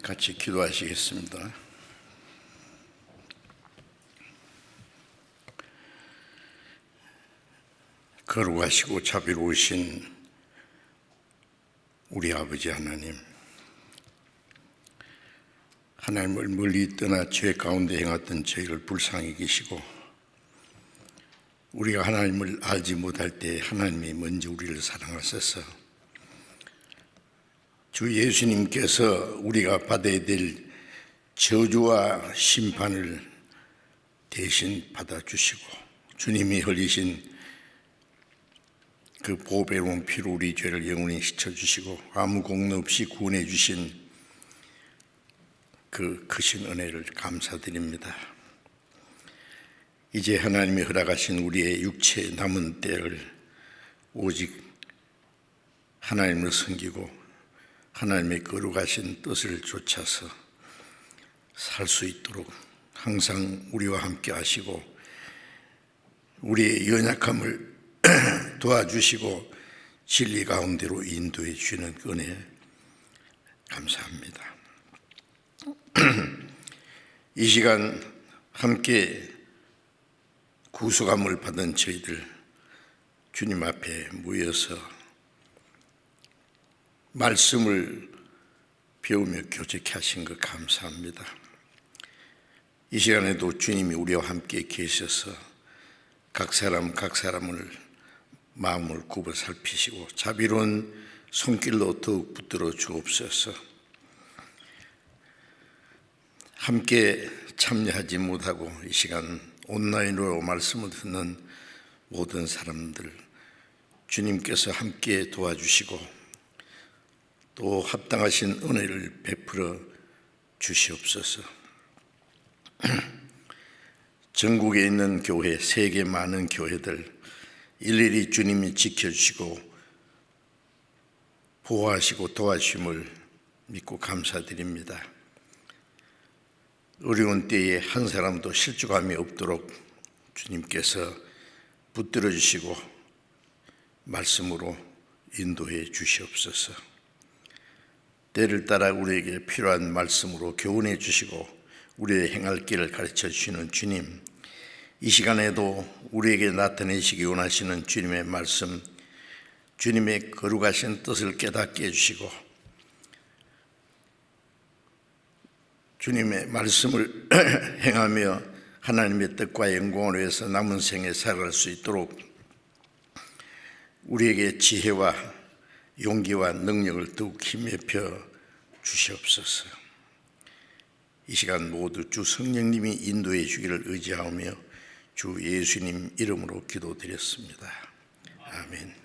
같이 기도하시겠습니다. 거룩하시고 자비로우신 우리 아버지 하나님, 하나님을 멀리 떠나 죄 가운데 행했던 저희를 불쌍히 계시고 우리가 하나님을 알지 못할 때 하나님이 먼저 우리를 사랑하셔서 주 예수님께서 우리가 받아야 될 저주와 심판을 대신 받아주시고 주님이 흘리신 그 보배로운 피로 우리 죄를 영원히 씻어주시고 아무 공로 없이 구원해 주신 그 크신 은혜를 감사드립니다. 이제 하나님이 허락하신 우리의 육체의 남은 때를 오직 하나님을 섬기고 하나님의 거룩하신 뜻을 좇아서 살 수 있도록 항상 우리와 함께 하시고 우리의 연약함을 도와주시고 진리 가운데로 인도해 주시는 은혜 감사합니다. 이 시간 함께 구속함을 받은 저희들 주님 앞에 모여서 말씀을 배우며 교제케 하신 것 감사합니다. 이 시간에도 주님이 우리와 함께 계셔서 각 사람을 마음을 굽어 살피시고 자비로운 손길로 더욱 붙들어 주옵소서. 함께 참여하지 못하고 이 시간 온라인으로 말씀을 듣는 모든 사람들 주님께서 함께 도와주시고 또 합당하신 은혜를 베풀어 주시옵소서. 전국에 있는 교회, 세계 많은 교회들 일일이 주님이 지켜주시고 보호하시고 도와주심을 믿고 감사드립니다. 어려운 때에 한 사람도 실족함이 없도록 주님께서 붙들어 주시고 말씀으로 인도해 주시옵소서. 때를 따라 우리에게 필요한 말씀으로 교훈해 주시고 우리의 행할 길을 가르쳐 주시는 주님, 이 시간에도 우리에게 나타내시기 원하시는 주님의 말씀, 주님의 거룩하신 뜻을 깨닫게 해주시고 주님의 말씀을 행하며 하나님의 뜻과 영광을 위해서 남은 생에 살아갈 수 있도록 우리에게 지혜와 용기와 능력을 더욱 힘에 펴 주시옵소서. 이 시간 모두 주 성령님이 인도해 주기를 의지하며 주 예수님 이름으로 기도드렸습니다. 아멘.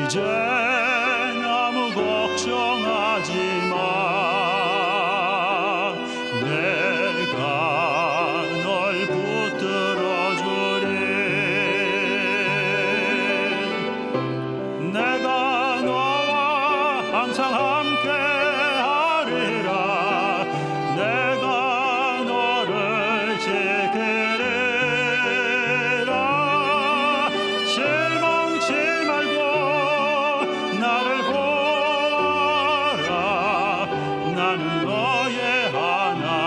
이젠 아무 걱정하지 함께 하리라. 내가 너를 지키리라. 실망치 말고 나를 보아라. 나는 너의 하나님이라.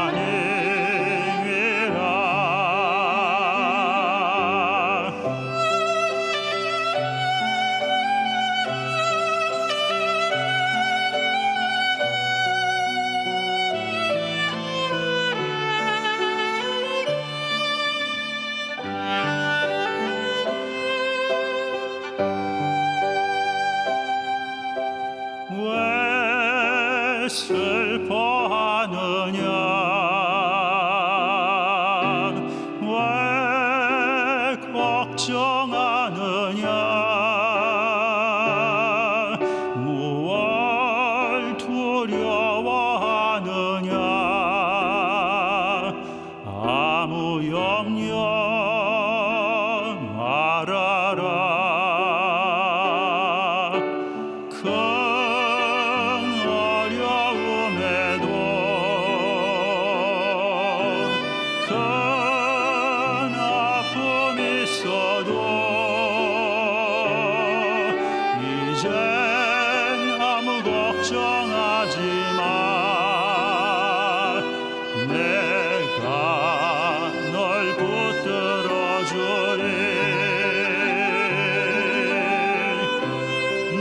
왜 슬퍼하느냐? 왜 걱정하느냐? 무얼 두려워하느냐? 아무 염려 말아라. 큰 어려움에도 큰 아픔이 있어도 이젠 아무 걱정하지 마. 내가 널 붙들어 주리.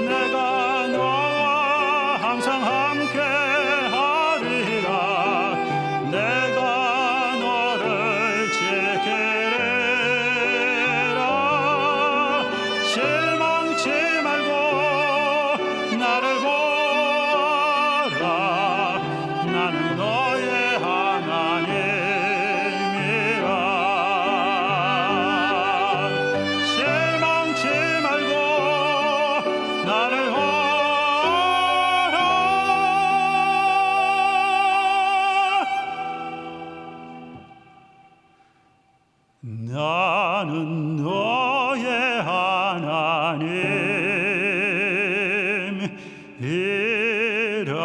내가 너와 항상 함께 하리라. 내가 너를 지키리라. 실망치 말고 나를 보아라. 나는 너의 하나님이라. 실망치 말고 나를 보아라. 나는 너의 하나님이라.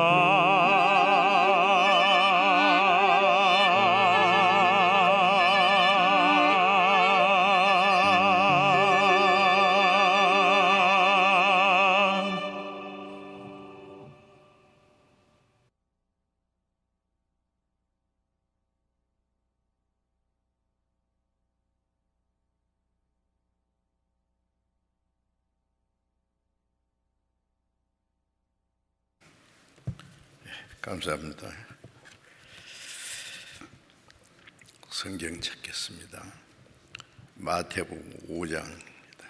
감사합니다. 성경 찾겠습니다. 마태복음 5장입니다.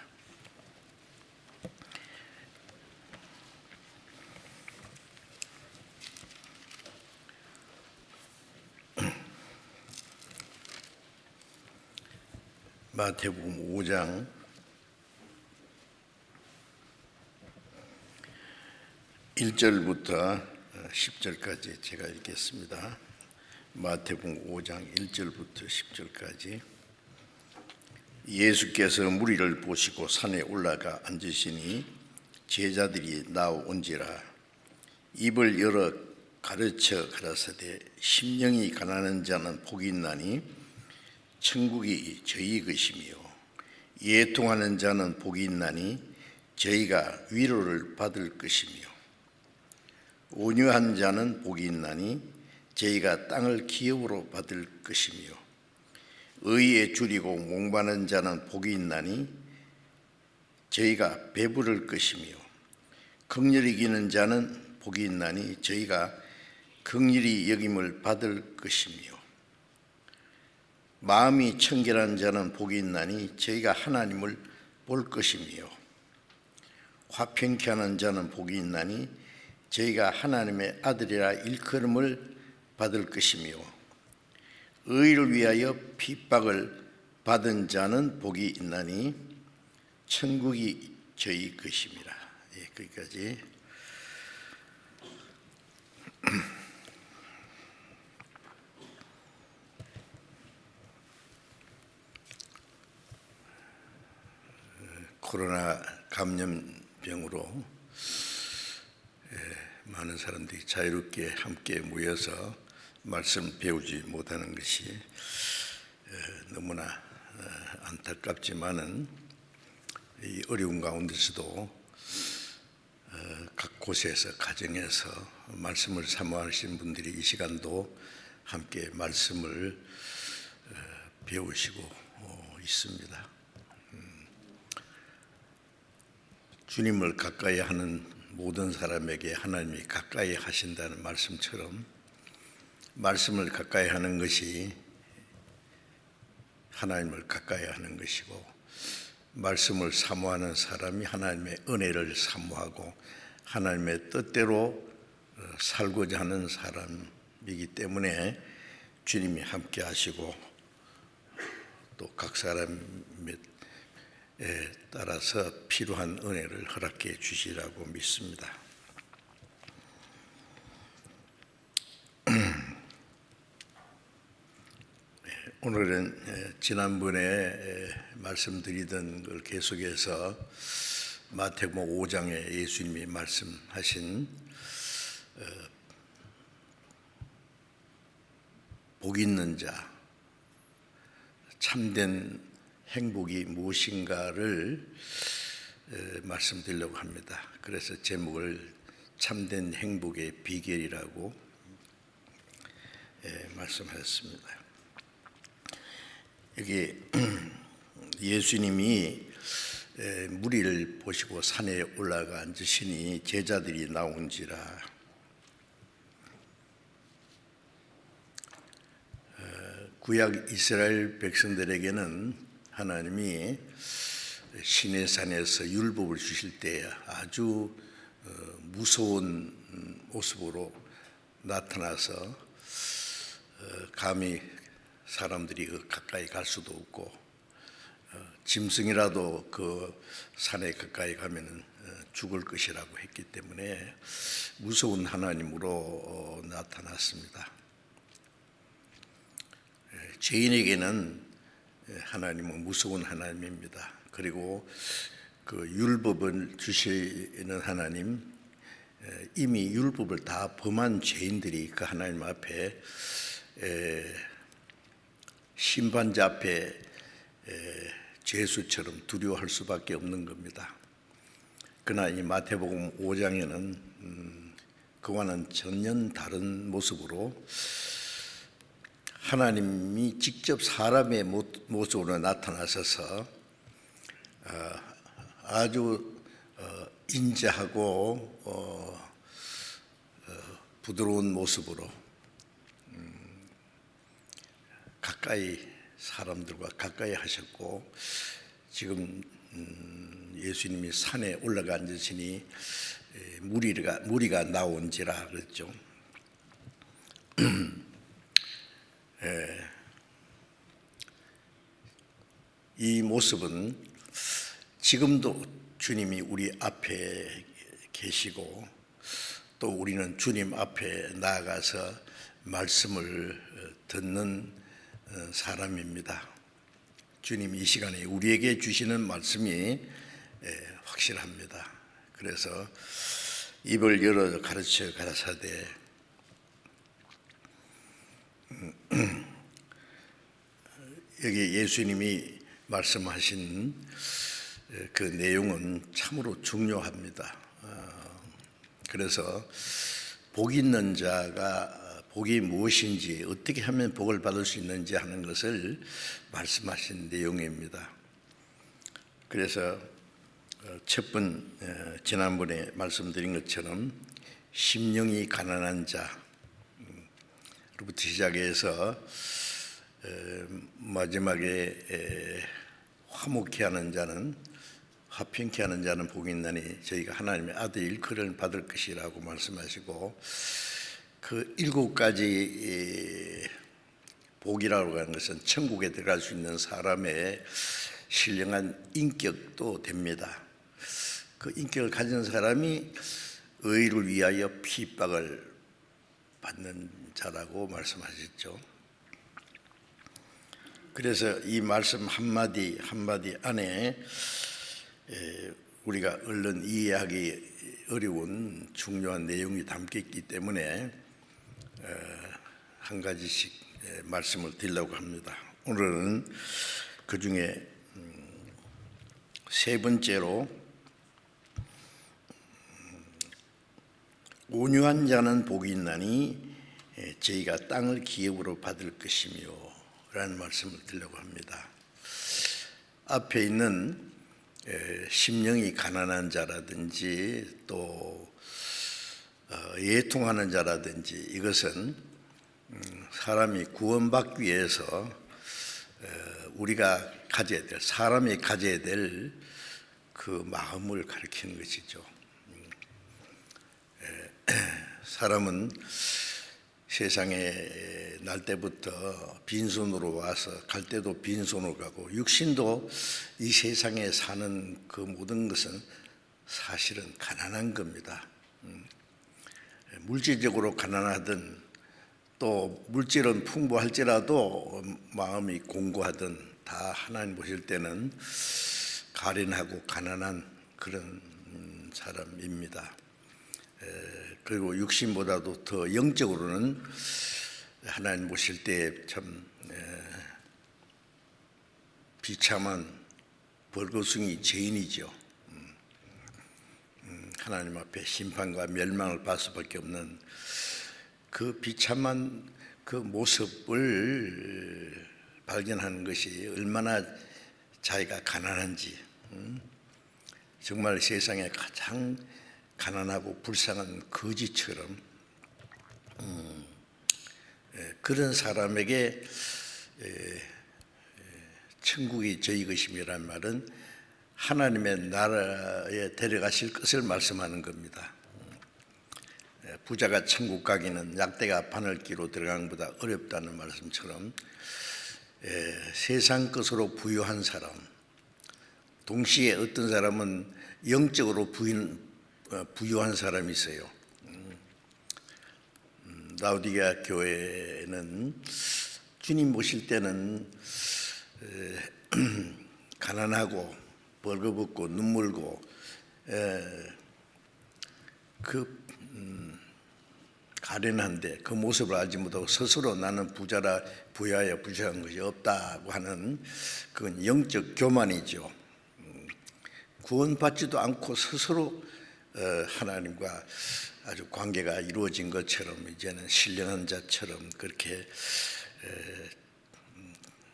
마태복음 5장 1절부터 10절까지 제가 읽겠습니다. 마태복음 5장 1절부터 10절까지. 예수께서 무리를 보시고 산에 올라가 앉으시니 제자들이 나온지라. 입을 열어 가르쳐 가라사대 심령이 가난한 자는 복이 있나니 천국이 저희 것이며 예통하는 자는 복이 있나니 저희가 위로를 받을 것이며 온유한 자는 복이 있나니 저희가 땅을 기업으로 받을 것이며 의에 줄이고 목마른 자는 복이 있나니 저희가 배부를 것이며 긍휼히 여기는 자는 복이 있나니 저희가 긍휼히 여김을 받을 것이며 마음이 청결한 자는 복이 있나니 저희가 하나님을 볼 것이며 화평케 하는 자는 복이 있나니 저희가 하나님의 아들이라 일컬음을 받을 것이며 의를 위하여 핍박을 받은 자는 복이 있나니 천국이 저희 것입니다. 예, 거기까지. 코로나 감염병으로 많은 사람들이 자유롭게 함께 모여서 말씀 배우지 못하는 것이 너무나 안타깝지만은 이 어려운 가운데서도 각 곳에서 가정에서 말씀을 사모하시는 분들이 이 시간도 함께 말씀을 배우시고 있습니다. 주님을 가까이 하는 모든 사람에게 하나님이 가까이 하신다는 말씀처럼 말씀을 가까이 하는 것이 하나님을 가까이 하는 것이고, 말씀을 사모하는 사람이 하나님의 은혜를 사모하고 하나님의 뜻대로 살고자 하는 사람이기 때문에 주님이 함께 하시고 또 각 사람에 따라서 필요한 은혜를 허락해 주시라고 믿습니다. 오늘은 지난번에 말씀드리던 걸 계속해서 마태복음 5장에 예수님이 말씀하신 복 있는 자, 참된 행복이 무엇인가를 말씀드리려고 합니다. 그래서 제목을 참된 행복의 비결이라고 말씀하셨습니다. 여기 예수님이 무리를 보시고 산에 올라가 앉으시니 제자들이 나온지라. 구약 이스라엘 백성들에게는 하나님이 시내산에서 율법을 주실 때 아주 무서운 모습으로 나타나서 감히 사람들이 가까이 갈 수도 없고, 짐승이라도 그 산에 가까이 가면 죽을 것이라고 했기 때문에 무서운 하나님으로 나타났습니다. 죄인에게는 하나님은 무서운 하나님입니다. 그리고 그 율법을 주시는 하나님, 이미 율법을 다 범한 죄인들이 그 하나님 앞에 심판자 앞에 죄수처럼 두려워할 수밖에 없는 겁니다. 그러나 이 마태복음 5장에는 그와는 전혀 다른 모습으로 하나님이 직접 사람의 모습으로 나타나셔서 아주 인자하고 부드러운 모습으로 가까이 사람들과 가까이 하셨고, 지금 예수님이 산에 올라가 앉으시니 무리가 나온지라 그랬죠. 이 모습은 지금도 주님이 우리 앞에 계시고 또 우리는 주님 앞에 나아가서 말씀을 듣는 사람입니다. 주님이 이 시간에 우리에게 주시는 말씀이 확실합니다. 그래서 입을 열어 가르쳐 가라사대 여기 예수님이 말씀하신 그 내용은 참으로 중요합니다. 그래서 복 있는 자가 복이 무엇인지, 어떻게 하면 복을 받을 수 있는지 하는 것을 말씀하신 내용입니다. 그래서 지난번에 말씀드린 것처럼 심령이 가난한 자로부터 시작해서 마지막에 화목케 하는 자는, 화평케 하는 자는 복이 있나니 저희가 하나님의 아들 일컬음을 받을 것이라고 말씀하시고, 그 7가지 복이라고 하는 것은 천국에 들어갈 수 있는 사람의 신령한 인격도 됩니다. 그 인격을 가진 사람이 의를 위하여 핍박을 받는 자라고 말씀하셨죠. 그래서 이 말씀 한마디 한마디 안에 우리가 얼른 이해하기 어려운 중요한 내용이 담겨 있기 때문에 한 가지씩 말씀을 드리려고 합니다. 오늘은 그 중에 세 번째로 온유한 자는 복이 있나니 저희가 땅을 기업으로 받을 것이며 라는 말씀을 드리려고 합니다. 앞에 있는 심령이 가난한 자라든지 또 예통하는 자라든지 이것은 사람이 구원받기 위해서 우리가 가져야 될, 사람이 가져야 될 그 마음을 가리키는 것이죠. 사람은 세상에 날 때부터 빈손으로 와서 갈 때도 빈손으로 가고, 육신도 이 세상에 사는 그 모든 것은 사실은 가난한 겁니다. 물질적으로 가난하든 또 물질은 풍부할지라도 마음이 공고하든 다 하나님 보실 때는 가련하고 가난한 그런 사람입니다. 그리고 육신보다도 더 영적으로는 하나님 보실 때 참 비참한 벌거숭이 죄인이죠. 하나님 앞에 심판과 멸망을 받을 수밖에 없는 그 비참한 그 모습을 발견하는 것이 얼마나 자기가 가난한지, 정말 세상에 가장 가난하고 불쌍한 거지처럼 그런 사람에게 천국이 저희 것임이란 말은 하나님의 나라에 데려가실 것을 말씀하는 겁니다. 부자가 천국 가기는 약대가 바늘기로 들어가는 것보다 어렵다는 말씀처럼 세상 것으로 부유한 사람, 동시에 어떤 사람은 영적으로 부유한 사람이 있어요. 라오디게아 교회는 주님 보실 때는 가난하고 벌거벗고 눈물고 가련한데 그 모습을 알지 못하고 스스로 나는 부자라 부여하여 부자한 것이 없다고 하는 그건 영적 교만이죠. 구원받지도 않고 스스로 하나님과 아주 관계가 이루어진 것처럼 이제는 신령한 자처럼 그렇게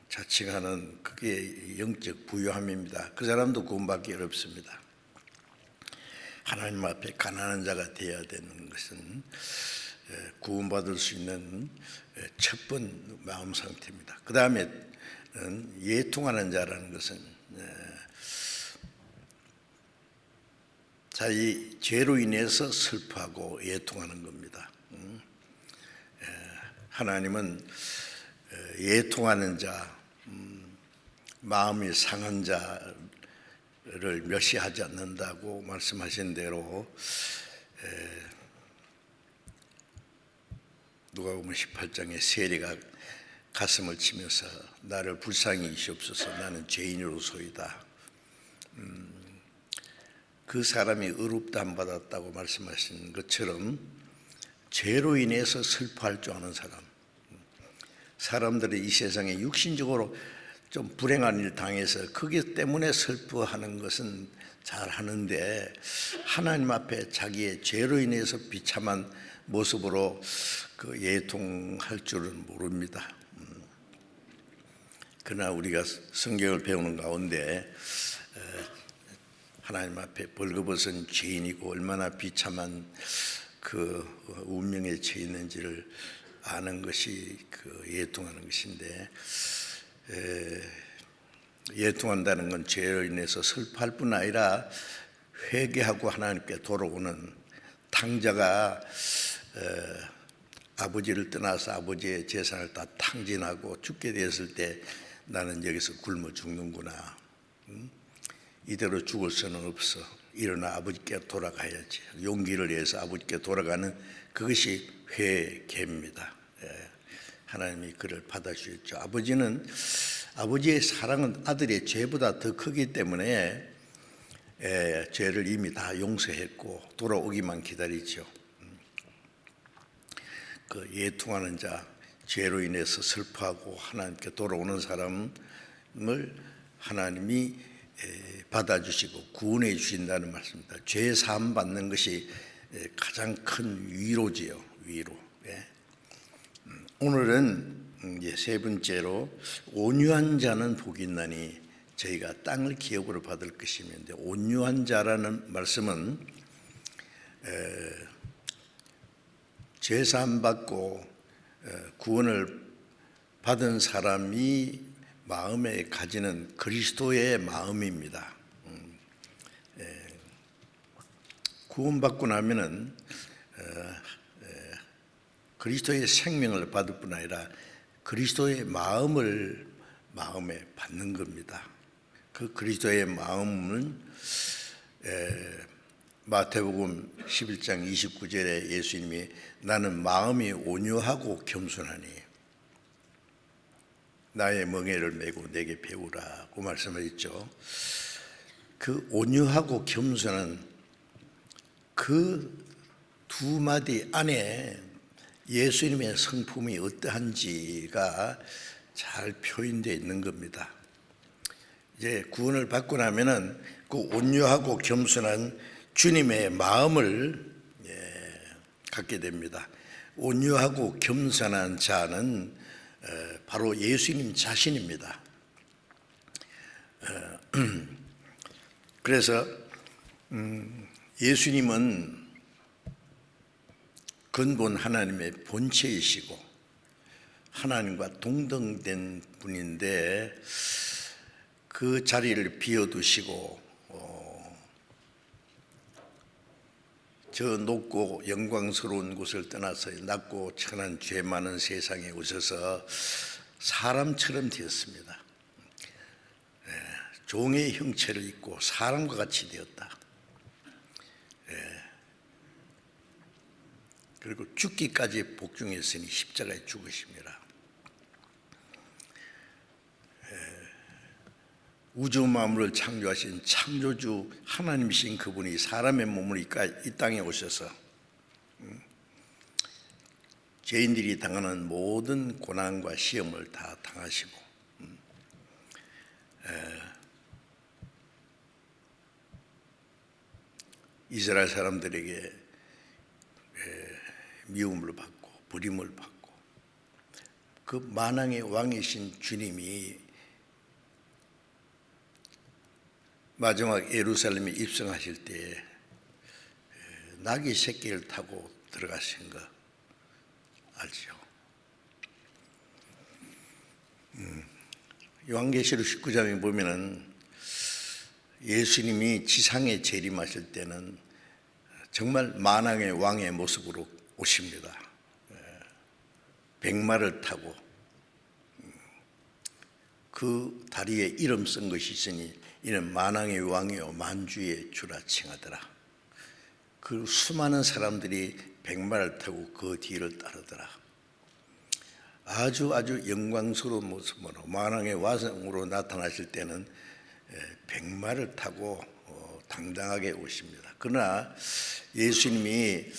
자칭하는 그게 영적 부유함입니다. 그 사람도 구원받기 어렵습니다. 하나님 앞에 가난한 자가 되어야 되는 것은 구원받을 수 있는 첫 번 마음 상태입니다. 그 다음에는 예통하는 자라는 것은 자기 죄로 인해서 슬퍼하고 예통하는 겁니다. 하나님은 예통하는 자, 마음이 상한 자를 멸시하지 않는다고 말씀하신 대로 누가복음 18장에 세리가 가슴을 치면서 나를 불쌍히 여기시옵소서 나는 죄인으로소이다. 그 사람이 의롭다함 받았다고 말씀하신 것처럼 죄로 인해서 슬퍼할 줄 아는 사람, 사람들이 이 세상에 육신적으로 좀 불행한 일 당해서 그게 때문에 슬퍼하는 것은 잘 하는데 하나님 앞에 자기의 죄로 인해서 비참한 모습으로 그 예통할 줄은 모릅니다. 그러나 우리가 성경을 배우는 가운데 하나님 앞에 벌거벗은 죄인이고 얼마나 비참한 그 운명에 처해 있는지를 아는 것이 그 예통하는 것인데, 예통한다는 건 죄로 인해서 슬퍼할 뿐 아니라 회개하고 하나님께 돌아오는 탕자가 아버지를 떠나서 아버지의 재산을 다 탕진하고 죽게 되었을 때 나는 여기서 굶어 죽는구나, 이대로 죽을 수는 없어, 일어나 아버지께 돌아가야지, 용기를 내서 아버지께 돌아가는 그것이 회개입니다. 하나님이 그를 받아주셨죠. 아버지의 사랑은 아들의 죄보다 더 크기 때문에 죄를 이미 다 용서했고 돌아오기만 기다리죠. 그 예통하는 자, 죄로 인해서 슬퍼하고 하나님께 돌아오는 사람을 하나님이 받아주시고 구원해 주신다는 말씀입니다. 죄 사함 받는 것이 가장 큰 위로지요, 위로. 오늘은 이제 세 번째로 온유한 자는 복이 있나니 저희가 땅을 기업으로 받을 것이면데, 온유한 자라는 말씀은 죄 사함 받고 구원을 받은 사람이 마음에 가지는 그리스도의 마음입니다. 구원받고 나면은 그리스도의 생명을 받을 뿐 아니라 그리스도의 마음을 마음에 받는 겁니다. 그 그리스도의 마음은 마태복음 11장 29절에 예수님이 나는 마음이 온유하고 겸손하니 나의 멍에를 메고 내게 배우라고 말씀하셨죠. 그 온유하고 겸손한 그 두 마디 안에 예수님의 성품이 어떠한지가 잘 표현되어 있는 겁니다. 이제 구원을 받고 나면은 그 온유하고 겸손한 주님의 마음을 갖게 됩니다. 온유하고 겸손한 자는 바로 예수님 자신입니다. 그래서 예수님은 근본 하나님의 본체이시고 하나님과 동등된 분인데 그 자리를 비워두시고 저 높고 영광스러운 곳을 떠나서 낮고 천한 죄 많은 세상에 오셔서 사람처럼 되었습니다. 종의 형체를 입고 사람과 같이 되었다. 그리고 죽기까지 복종했으니 십자가에 죽으십니다. 우주 만물을 창조하신 창조주 하나님이신 그분이 사람의 몸을 이 땅에 오셔서 죄인들이 당하는 모든 고난과 시험을 다 당하시고 이스라엘 사람들에게 미움을 받고 버림을 받고 그 만왕의 왕이신 주님이 마지막 예루살렘에 입성하실 때 나귀 새끼를 타고 들어가신 거 알죠? 요한계시록 19장에 보면은 예수님이 지상에 재림하실 때는 정말 만왕의 왕의 모습으로 오십니다. 백마를 타고 그 다리에 이름 쓴 것이 있으니 이는 만왕의 왕이요 만주의 주라 칭하더라. 그 수많은 사람들이 백마를 타고 그 뒤를 따르더라. 아주 영광스러운 모습으로 만왕의 왕으로 나타나실 때는 백마를 타고 당당하게 오십니다. 그러나 예수님이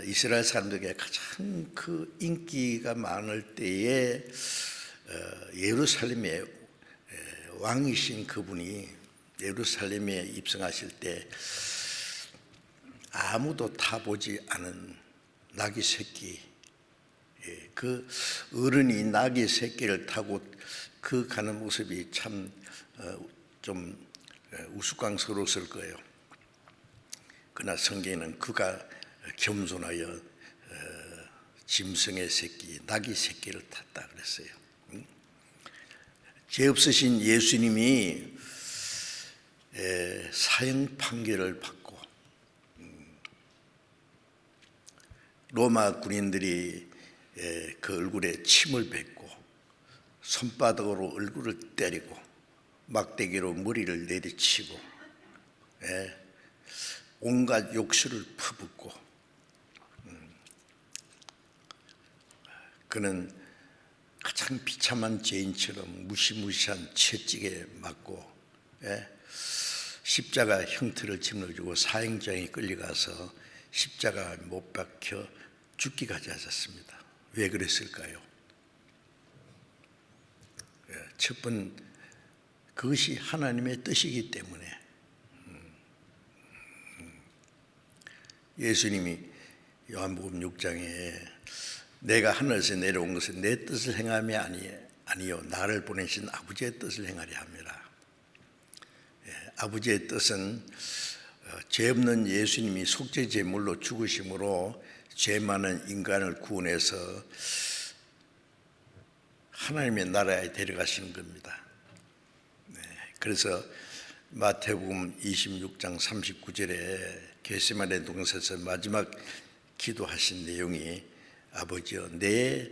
이스라엘 사람들에게 가장 그 인기가 많을 때에 예루살렘의 왕이신 그분이 예루살렘에 입성하실 때 아무도 타보지 않은 나귀 새끼, 그 어른이 나귀 새끼를 타고 그 가는 모습이 참 좀 우스꽝스러웠을 거예요. 그러나 성경에는 그가 겸손하여 짐승의 새끼, 나귀 새끼를 탔다 그랬어요. 죄 없으신 예수님이 사형 판결을 받고 로마 군인들이 그 얼굴에 침을 뱉고 손바닥으로 얼굴을 때리고 막대기로 머리를 내리치고 온갖 욕설을 퍼붓고 그는 가장 비참한 죄인처럼 무시무시한 채찍에 맞고 십자가 형태를 짊어지고 사형장에 끌려가서 십자가 못 박혀 죽기까지 하셨습니다. 왜 그랬을까요? 첫 번, 그것이 하나님의 뜻이기 때문에. 예수님이 요한복음 6장에 내가 하늘에서 내려온 것은 내 뜻을 행함이 아니요 나를 보내신 아버지의 뜻을 행하려 함이라. 아버지의 뜻은 죄 없는 예수님이 속죄 제물로 죽으심으로 죄 많은 인간을 구원해서 하나님의 나라에 데려가시는 겁니다. 그래서 마태복음 26장 39절에 겟세마네 동산에서 마지막 기도하신 내용이 아버지여 내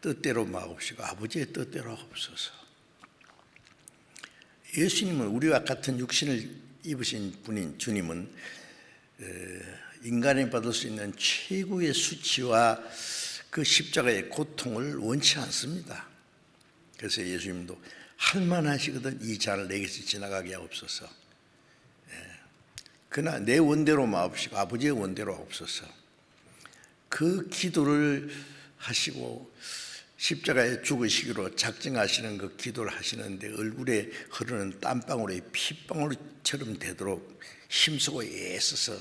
뜻대로 마옵시고 아버지의 뜻대로 하옵소서. 예수님은 우리와 같은 육신을 입으신 분인 주님은 인간이 받을 수 있는 최고의 수치와 그 십자가의 고통을 원치 않습니다. 그래서 예수님도 할만하시거든 이 잔을 내게서 지나가게 하옵소서. 그러나 내 원대로 마옵시고 아버지의 원대로 하옵소서. 그 기도를 하시고 십자가에 죽으시기로 작정하시는 그 기도를 하시는데 얼굴에 흐르는 땀방울이 핏방울처럼 되도록 힘쓰고 애써서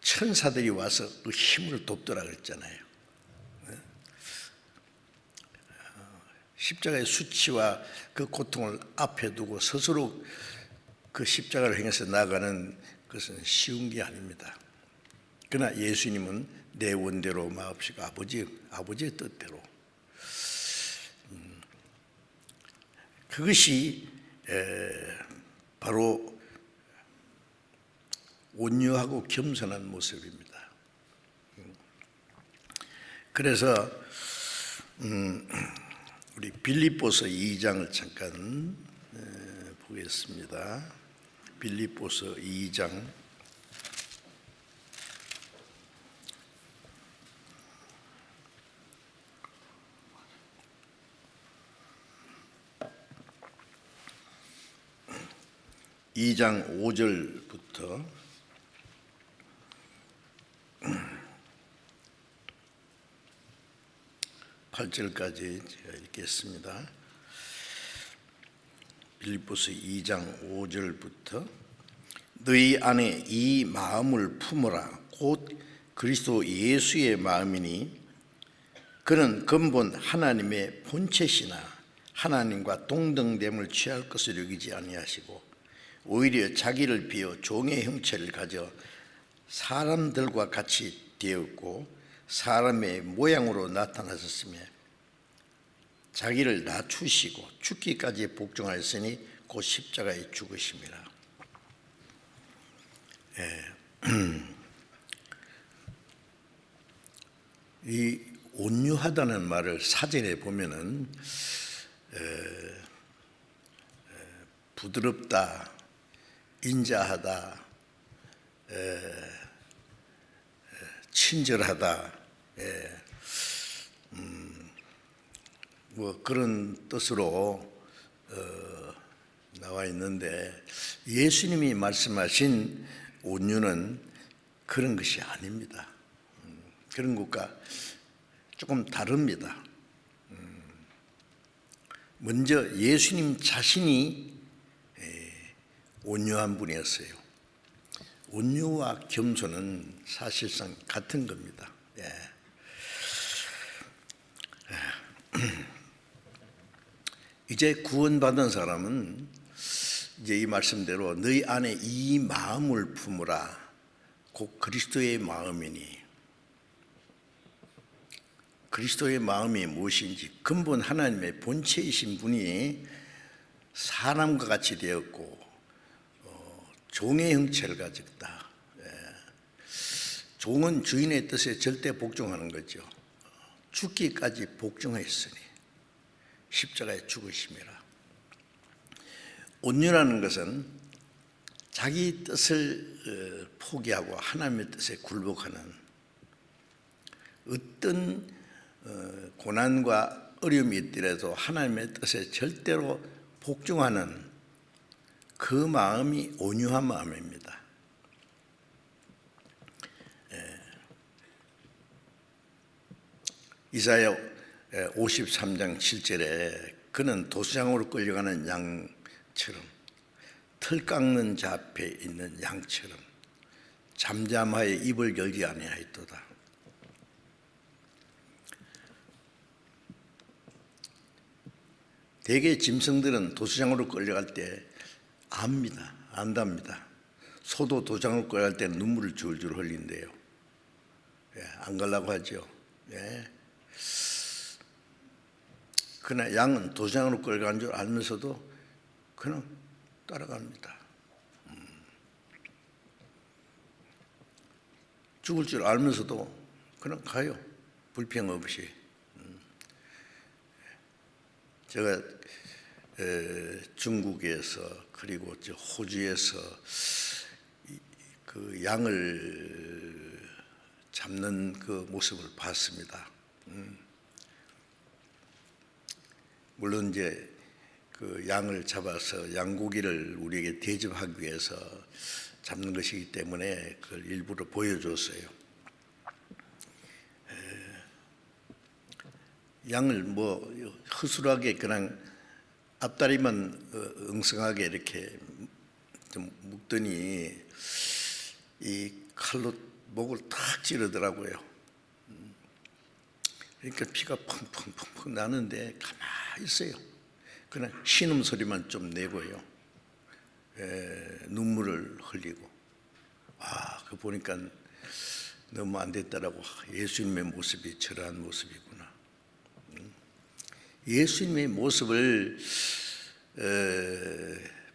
천사들이 와서 그 힘을 돕더라 그랬잖아요. 십자가의 수치와 그 고통을 앞에 두고 스스로 그 십자가를 행해서 나아가는 것은 쉬운 게 아닙니다. 그러나 예수님은 내 원대로 마옵시고 아버지의 뜻대로. 그것이 바로 온유하고 겸손한 모습입니다. 그래서 우리 빌립보서 2장을 잠깐 보겠습니다. 빌립보서 2장 5절부터 8절까지 제가 읽겠습니다. 빌립보서 2장 5절부터 너희 안에 이 마음을 품어라 곧 그리스도 예수의 마음이니 그는 근본 하나님의 본체시나 하나님과 동등됨을 취할 것을 여기지 아니하시고 오히려 자기를 비워 종의 형체를 가져 사람들과 같이 되었고 사람의 모양으로 나타나셨으며 자기를 낮추시고 죽기까지 복종하였으니 곧 십자가에 죽으심이라. 이 온유하다는 말을 사전에 보면은 부드럽다, 인자하다, 친절하다, 뭐 그런 뜻으로 나와 있는데 예수님이 말씀하신 온유는 그런 것이 아닙니다. 그런 것과 조금 다릅니다. 먼저 예수님 자신이 온유한 분이었어요. 온유와 겸손은 사실상 같은 겁니다. 이제 구원받은 사람은 이제 이 말씀대로 너희 안에 이 마음을 품으라 곧 그리스도의 마음이니 그리스도의 마음이 무엇인지 근본 하나님의 본체이신 분이 사람과 같이 되었고 종의 형체를 가졌다. 종은 주인의 뜻에 절대 복종하는 거죠. 죽기까지 복종했으니 십자가에 죽으심이라. 온유라는 것은 자기 뜻을 포기하고 하나님의 뜻에 굴복하는 어떤 고난과 어려움이 있더라도 하나님의 뜻에 절대로 복종하는 그 마음이 온유한 마음입니다. 이사야 53장 7절에 그는 도수장으로 끌려가는 양처럼 털 깎는 자 앞에 있는 양처럼 잠잠하여 입을 열지 아니하였도다. 대개 짐승들은 도수장으로 끌려갈 때 안답니다. 소도 도장으로 끌려갈 때 눈물을 줄줄 흘린대요. 안 가려고 하죠. 그러나 양은 도장으로 끌려간 줄 알면서도 그냥 따라갑니다. 죽을 줄 알면서도 그냥 가요. 불평 없이. 제가 중국에서 그리고 호주에서 그 양을 잡는 그 모습을 봤습니다. 물론 이제 그 양을 잡아서 양고기를 우리에게 대접하기 위해서 잡는 것이기 때문에 그걸 일부러 보여줬어요. 양을 뭐 허술하게 그냥 앞다리만 엉성하게 이렇게 좀 묶더니 이 칼로 목을 탁 찌르더라고요. 그러니까 피가 펑펑펑펑 나는데 가만히 있어요. 그냥 신음 소리만 좀 내고요. 눈물을 흘리고. 그 보니까 너무 안 됐다라고. 예수님의 모습이 저러한 모습이구나. 예수님의 모습을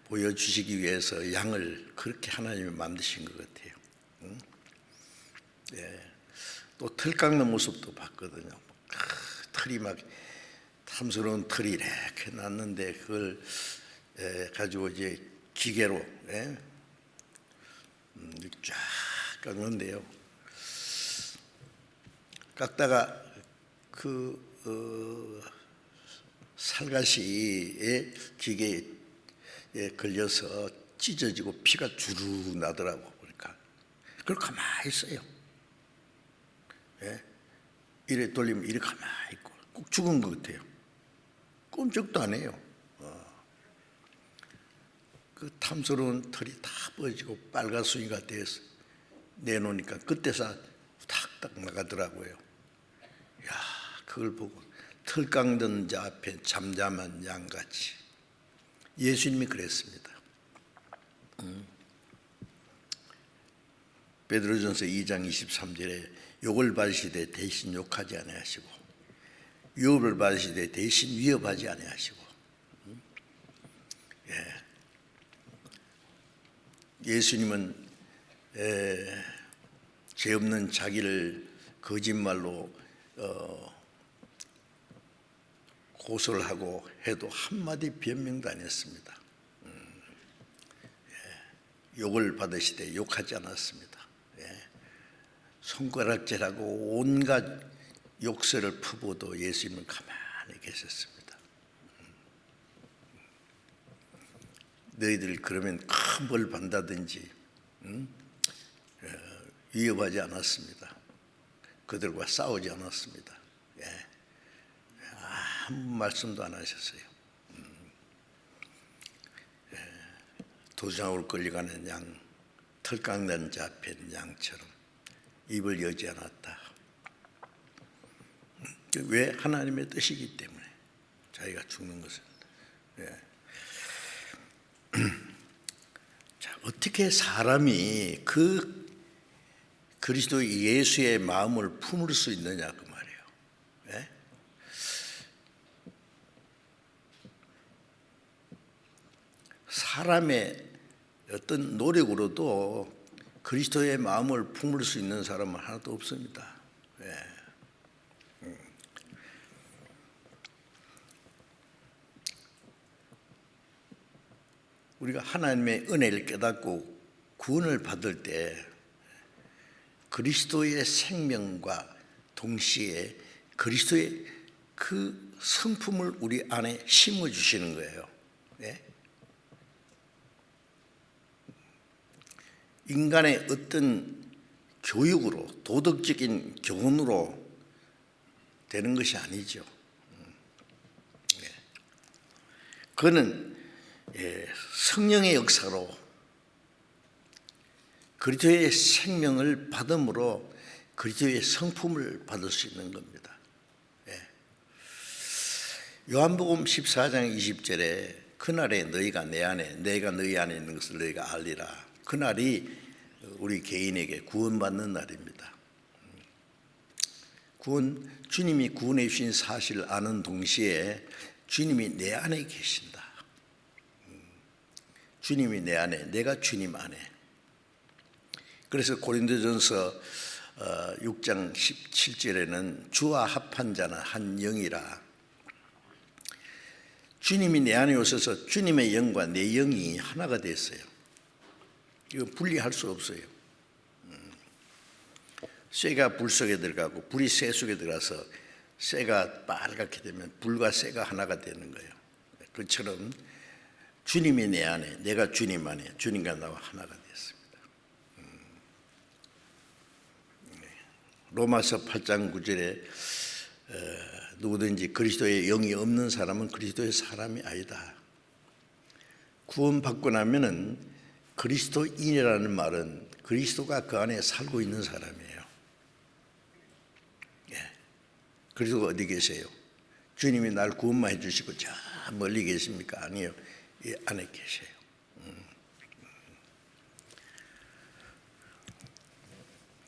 보여주시기 위해서 양을 그렇게 하나님이 만드신 것 같아요. 또 털 깎는 모습도 봤거든요. 털이 막 탐스러운 털이 이렇게 났는데 그걸 가지고 이제 기계로 쫙 깎는데요. 깎다가 그 살갗이 기계에 걸려서 찢어지고 피가 주르 나더라고. 그러니까 그걸 가만히 있어요. 이래 돌리면 이래 가만히 있고 꼭 죽은 것 같아요. 꼼짝도 안 해요. 그 탐스러운 털이 다 빠지고 빨가순이가 돼서 내놓으니까 그때서 탁탁 나가더라고요. 야, 그걸 보고 털 깎는 자 앞에 잠잠한 양같이. 예수님이 그랬습니다. 베드로전서 2장 23절에 욕을 받으시되 대신 욕하지 아니하시고 위협을 받으시되 대신 위협하지 아니하시고. 예수님은 죄 없는 자기를 거짓말로 고소를 하고 해도 한마디 변명도 안 했습니다. 욕을 받으시되 욕하지 않았습니다. 손가락질하고 온갖 욕설을 퍼부어도 예수님은 가만히 계셨습니다. 너희들 그러면 큰 벌 받는다든지 위협하지 않았습니다. 그들과 싸우지 않았습니다. 아무 말씀도 안 하셨어요. 도장으로 끌려가는 양, 털 깎는 자 앞에 있는 양처럼 입을 여지 않았다. 왜? 하나님의 뜻이기 때문에 자기가 죽는 것은. 자, 어떻게 사람이 그 그리스도 예수의 마음을 품을 수 있느냐 그 말이에요. 사람의 어떤 노력으로도 그리스도의 마음을 품을 수 있는 사람은 하나도 없습니다. 우리가 하나님의 은혜를 깨닫고 구원을 받을 때 그리스도의 생명과 동시에 그리스도의 그 성품을 우리 안에 심어주시는 거예요. 인간의 어떤 교육으로, 도덕적인 교훈으로 되는 것이 아니죠. 그는 성령의 역사로 그리스도의 생명을 받음으로 그리스도의 성품을 받을 수 있는 겁니다. 요한복음 14장 20절에 그날에 너희가 내 안에, 내가 너희 안에 있는 것을 너희가 알리라. 그날이 우리 개인에게 구원받는 날입니다. 주님이 구원해 주신 사실을 아는 동시에 주님이 내 안에 계신다. 주님이 내 안에, 내가 주님 안에. 그래서 고린도전서 6장 17절에는 주와 합한 자는 한 영이라. 주님이 내 안에 오셔서 주님의 영과 내 영이 하나가 됐어요. 이거 분리할 수 없어요. 쇠가 불 속에 들어가고 불이 쇠 속에 들어가서 쇠가 빨갛게 되면 불과 쇠가 하나가 되는 거예요. 그처럼 주님이 내 안에, 내가 주님 안에, 주님과 나와 하나가 됐습니다. 로마서 8장 9절에 누구든지 그리스도의 영이 없는 사람은 그리스도의 사람이 아니다. 구원받고 나면은 그리스도인이라는 말은 그리스도가 그 안에 살고 있는 사람이에요. 그리스도가 어디 계세요? 주님이 날 구원만 해주시고 저 멀리 계십니까? 아니요, 이 안에 계세요.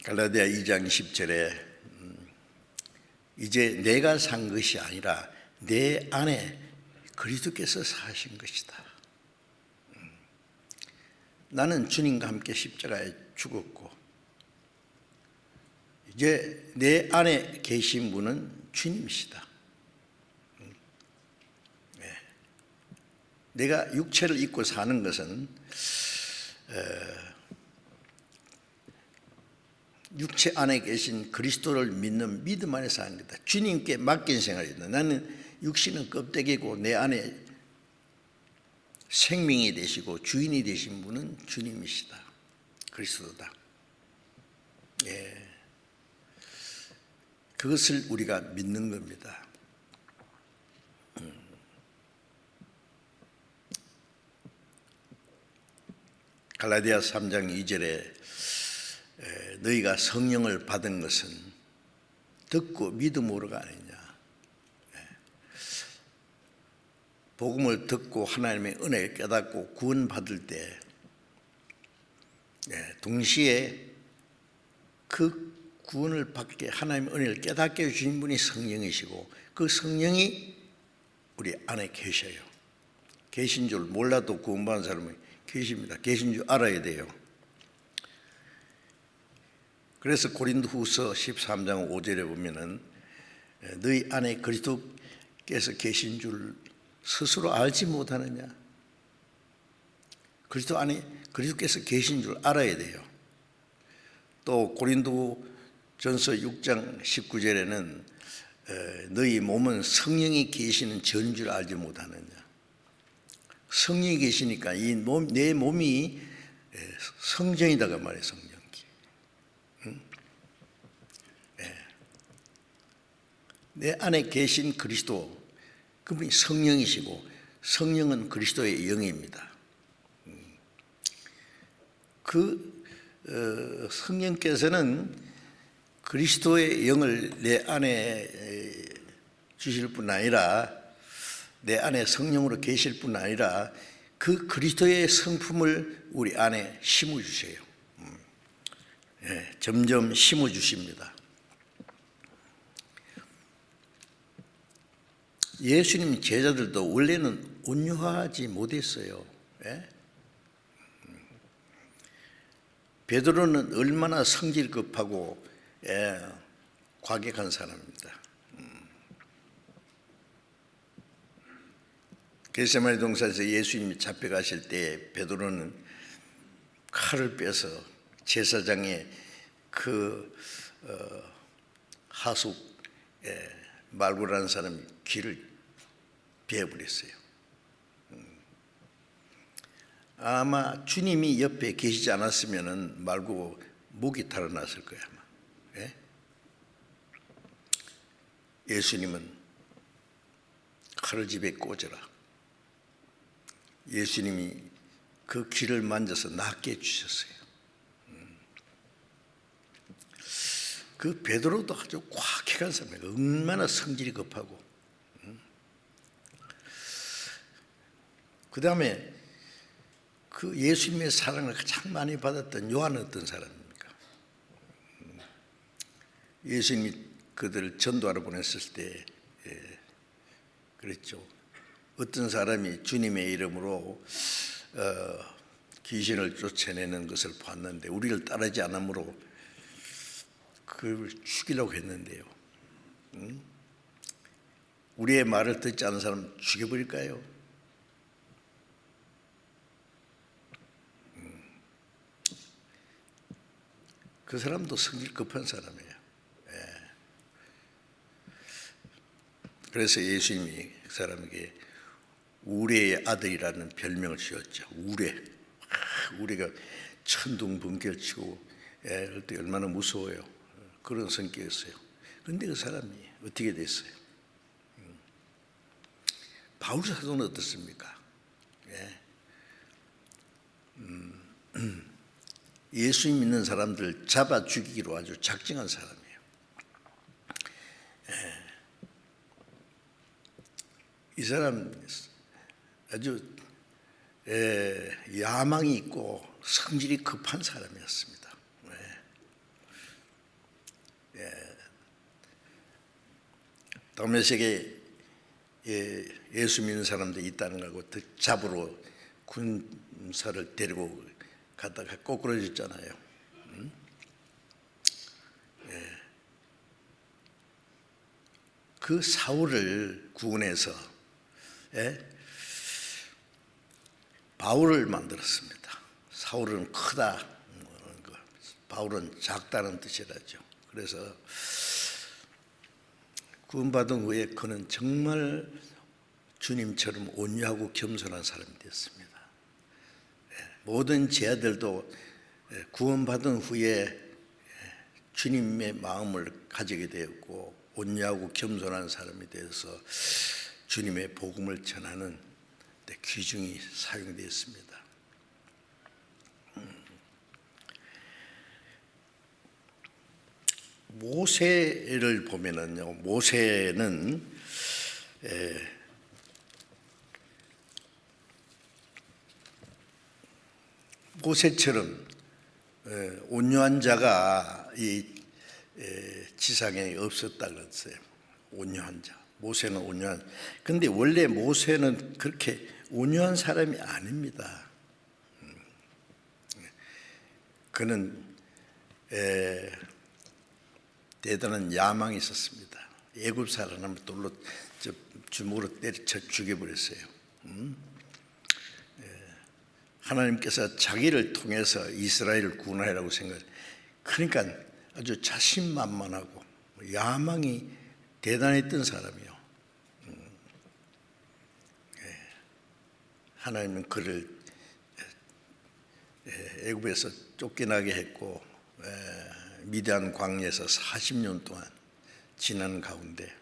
갈라디아 2장 10절에 이제 내가 산 것이 아니라 내 안에 그리스도께서 사신 것이다. 나는 주님과 함께 십자가에 죽었고 이제 내 안에 계신 분은 주님이시다. 내가 육체를 입고 사는 것은 육체 안에 계신 그리스도를 믿는 믿음 안에서 하는 거다. 주님께 맡긴 생활이다. 나는 육신은 껍데기고 내 안에 생명이 되시고 주인이 되신 분은 주님이시다. 그리스도다. 그것을 우리가 믿는 겁니다. 갈라디아 3장 2절에 너희가 성령을 받은 것은 듣고 믿음으로가 아니냐. 복음을 듣고 하나님의 은혜를 깨닫고 구원받을 때 동시에 그 구원을 받게 하나님의 은혜를 깨닫게 해주신 분이 성령이시고 그 성령이 우리 안에 계셔요. 계신 줄 몰라도 구원받은 사람은 계십니다. 계신 줄 알아야 돼요. 그래서 고린도후서 13장 5절에 보면은 너희 안에 그리스도께서 계신 줄 스스로 알지 못하느냐. 그리스도 안에 그리스도께서 계신 줄 알아야 돼요. 또 고린도전서 6장 19절에는 너희 몸은 성령이 계시는 전인 줄 알지 못하느냐. 성령이 계시니까 내 몸이 성전이다가 말이에요. 성전기. 내 안에 계신 그리스도, 그분이 성령이시고 성령은 그리스도의 영입니다. 그 성령께서는 그리스도의 영을 내 안에 주실 뿐 아니라 내 안에 성령으로 계실 뿐 아니라 그 그리스도의 성품을 우리 안에 심어주세요. 점점 심어주십니다. 예수님 제자들도 원래는 온유하지 못했어요. 베드로는 얼마나 성질급하고 과격한 사람입니다. 겟세마네 동산에서 예수님이 잡혀가실 때 베드로는 칼을 빼서 제사장의 그 하숙 말고라는 사람이 귀를 베어버렸어요. 아마 주님이 옆에 계시지 않았으면은 말고 목이 달아났을 거예요. 아마. 예? 예수님은 칼을 집에 꽂으라. 예수님이 그 귀를 만져서 낫게 해주셨어요. 그 베드로도 아주 과격한 사람이에요. 얼마나 성질이 급하고. 그 다음에 그 예수님의 사랑을 가장 많이 받았던 요한은 어떤 사람입니까? 예수님이 그들을 전도하러 보냈을 때 그랬죠. 어떤 사람이 주님의 이름으로 귀신을 쫓아내는 것을 봤는데 우리를 따르지 않으므로 그를 죽이려고 했는데요. 우리의 말을 듣지 않는 사람 죽여버릴까요? 그 사람도 성질 급한 사람이에요. 그래서 예수님이 그 사람에게 우레의 아들이라는 별명을 지었죠. 우레가 천둥번개치고 그럴 때 얼마나 무서워요. 그런 성격이었어요. 그런데 그 사람이 어떻게 됐어요? 바울 사도는 어떻습니까? 예수 믿는 사람들 잡아 죽이기로 아주 작정한 사람이에요. 이 사람 아주 야망이 있고 성질이 급한 사람이었습니다. 다메섹에 예수 믿는 사람들이 있다는 거고 잡으러 군사를 데리고 갔다가 꼬꾸라졌잖아요. 그 사울을 구원해서 바울을 만들었습니다. 사울은 크다, 바울은 작다는 뜻이라죠. 그래서 구원받은 후에 그는 정말 주님처럼 온유하고 겸손한 사람이 됐습니다. 모든 제자들도 구원받은 후에 주님의 마음을 가지게 되었고 온유하고 겸손한 사람이 되어서 주님의 복음을 전하는 데 귀중히 사용되었습니다. 모세를 보면은요, 모세는 모세처럼 온유한 자가 이 지상에 없었다고 했어요. 온유한 자. 모세는 온유한. 근데 원래 모세는 그렇게 온유한 사람이 아닙니다. 그는 대단한 야망이 있었습니다. 애굽 사람을 돌로 주먹으로 때려쳐 죽여버렸어요. 하나님께서 자기를 통해서 이스라엘을 구원하라고 생각. 그러니까 아주 자신만만하고 야망이 대단했던 사람이요. 하나님은 그를 애굽에서 쫓겨나게 했고 미디안 광야에서 40년 동안 지난 가운데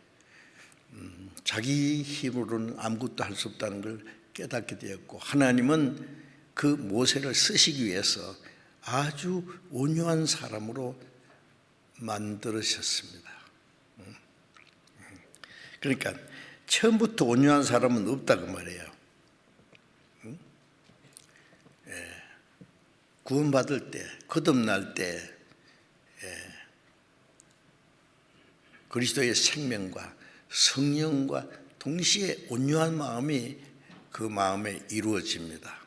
자기 힘으로는 아무것도 할 수 없다는 걸 깨닫게 되었고 하나님은 그 모세를 쓰시기 위해서 아주 온유한 사람으로 만들으셨습니다. 그러니까 처음부터 온유한 사람은 없다고 말해요. 구원받을 때, 거듭날 때 그리스도의 생명과 성령과 동시에 온유한 마음이 그 마음에 이루어집니다.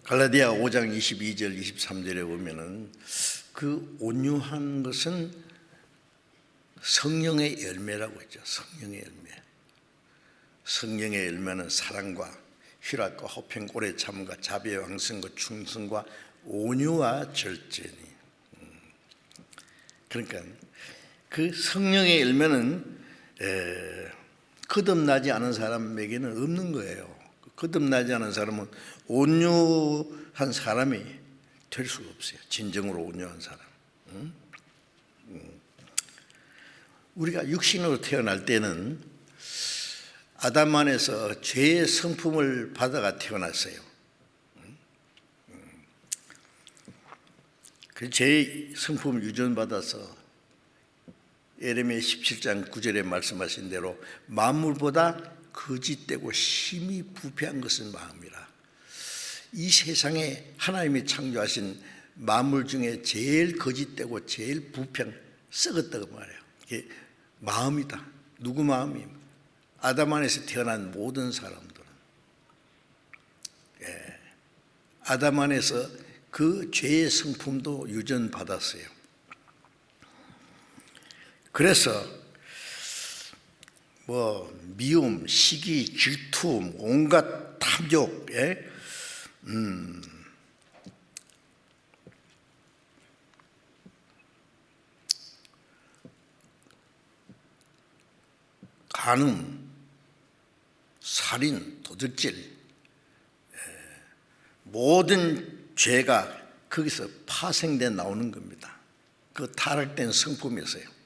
갈라디아 5장 22절 23절에 보면은 그 온유한 것은 성령의 열매라고 했죠. 성령의 열매. 성령의 열매는 사랑과 희락과 화평, 오래 참과 자비의 왕성과 충성과 온유와 절제니. 그러니까 그 성령의 열매는 거듭나지 않은 사람에게는 없는 거예요. 거듭나지 않은 사람은 온유한 사람이 될 수가 없어요. 진정으로 온유한 사람. 우리가 육신으로 태어날 때는 아담 안에서 죄의 성품을 받아가 태어났어요. 그 죄의 성품을 유전받아서 예레미야 17장 9절에 말씀하신 대로 만물보다 거짓되고 심히 부패한 것은 마음이라. 이 세상에 하나님이 창조하신 만물 중에 제일 거짓되고 제일 부패한 썩었다고 말해요. 이게 마음이다. 누구 마음이? 아담 안에서 태어난 모든 사람들은 아담 안에서 그 죄의 성품도 유전받았어요. 그래서 미움, 시기, 질투, 온갖 탐욕, 간음, 살인, 도둑질, 모든 죄가 거기서 파생돼 나오는 겁니다. 그 타락된 성품이었어요.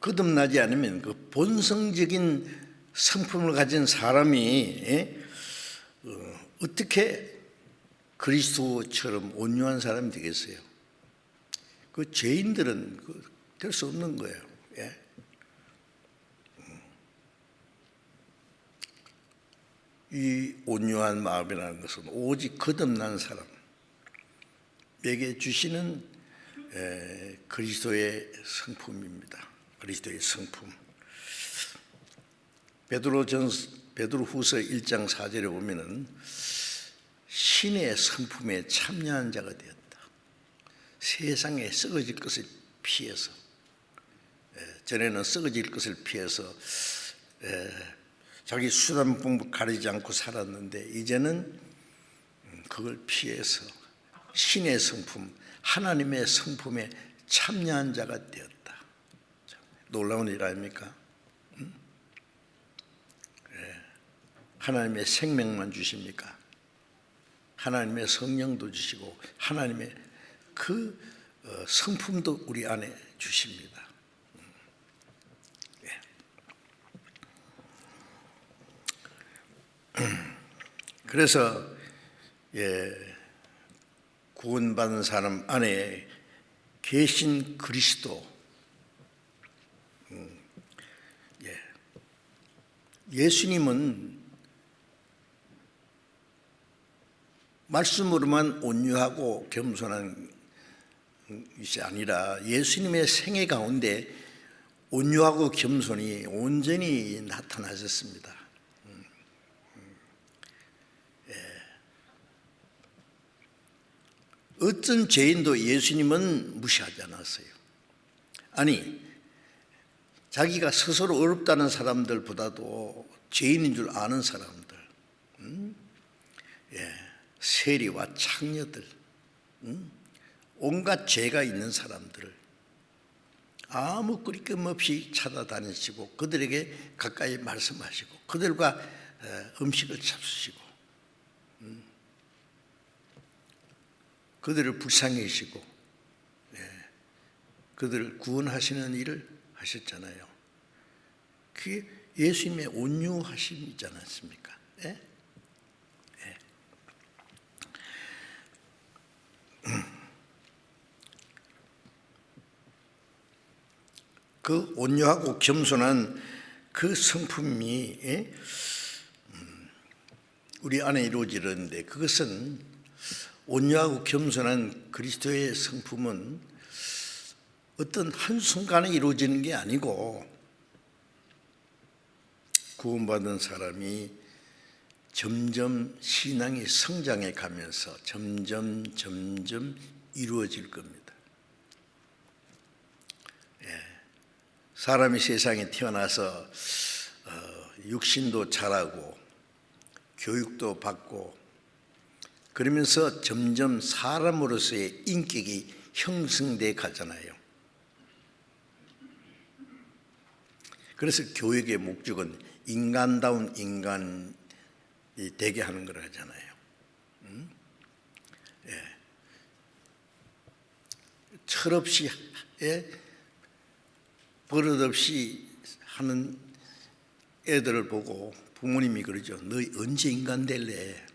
거듭나지 않으면 그 본성적인 성품을 가진 사람이 어떻게 그리스도처럼 온유한 사람이 되겠어요? 그 죄인들은 될 수 없는 거예요. 이 온유한 마음이라는 것은 오직 거듭난 사람에게 주시는 그리스도의 성품입니다. 그리스도의 성품. 베드로후서 1장 4절에 보면은 신의 성품에 참여한 자가 되었다. 세상에 썩어질 것을 피해서, 전에는 썩어질 것을 피해서 자기 수단봉을 가리지 않고 살았는데 이제는 그걸 피해서 신의 성품, 하나님의 성품에 참여한 자가 되었다. 놀라운 일 아닙니까? 하나님의 생명만 주십니까? 하나님의 성령도 주시고 하나님의 그 성품도 우리 안에 주십니다. 그래서 구원받은 사람 안에 계신 그리스도, 예수님은 말씀으로만 온유하고 겸손한 것이 아니라 예수님의 생애 가운데 온유하고 겸손이 온전히 나타나셨습니다. 어떤 죄인도 예수님은 무시하지 않았어요. 아니, 자기가 스스로 어렵다는 사람들보다도 죄인인 줄 아는 사람들, 세리와 창녀들, 온갖 죄가 있는 사람들을 아무 거리낌 없이 찾아다니시고 그들에게 가까이 말씀하시고 그들과 음식을 잡수시고 그들을 불쌍히 여기시고 그들을 구원하시는 일을 하셨잖아요. 그게 예수님의 온유하심이지 않습니까? 그 온유하고 겸손한 그 성품이 우리 안에 이루어지는데, 그것은 온유하고 겸손한 그리스도의 성품은 어떤 한순간에 이루어지는 게 아니고 구원받은 사람이 점점 신앙이 성장해 가면서 점점 이루어질 겁니다. 사람이 세상에 태어나서 육신도 자라고 교육도 받고 그러면서 점점 사람으로서의 인격이 형성돼 가잖아요. 그래서 교육의 목적은 인간다운 인간이 되게 하는 거라잖아요. 철없이 버릇없이 하는 애들을 보고 부모님이 그러죠. 너희 언제 인간 될래?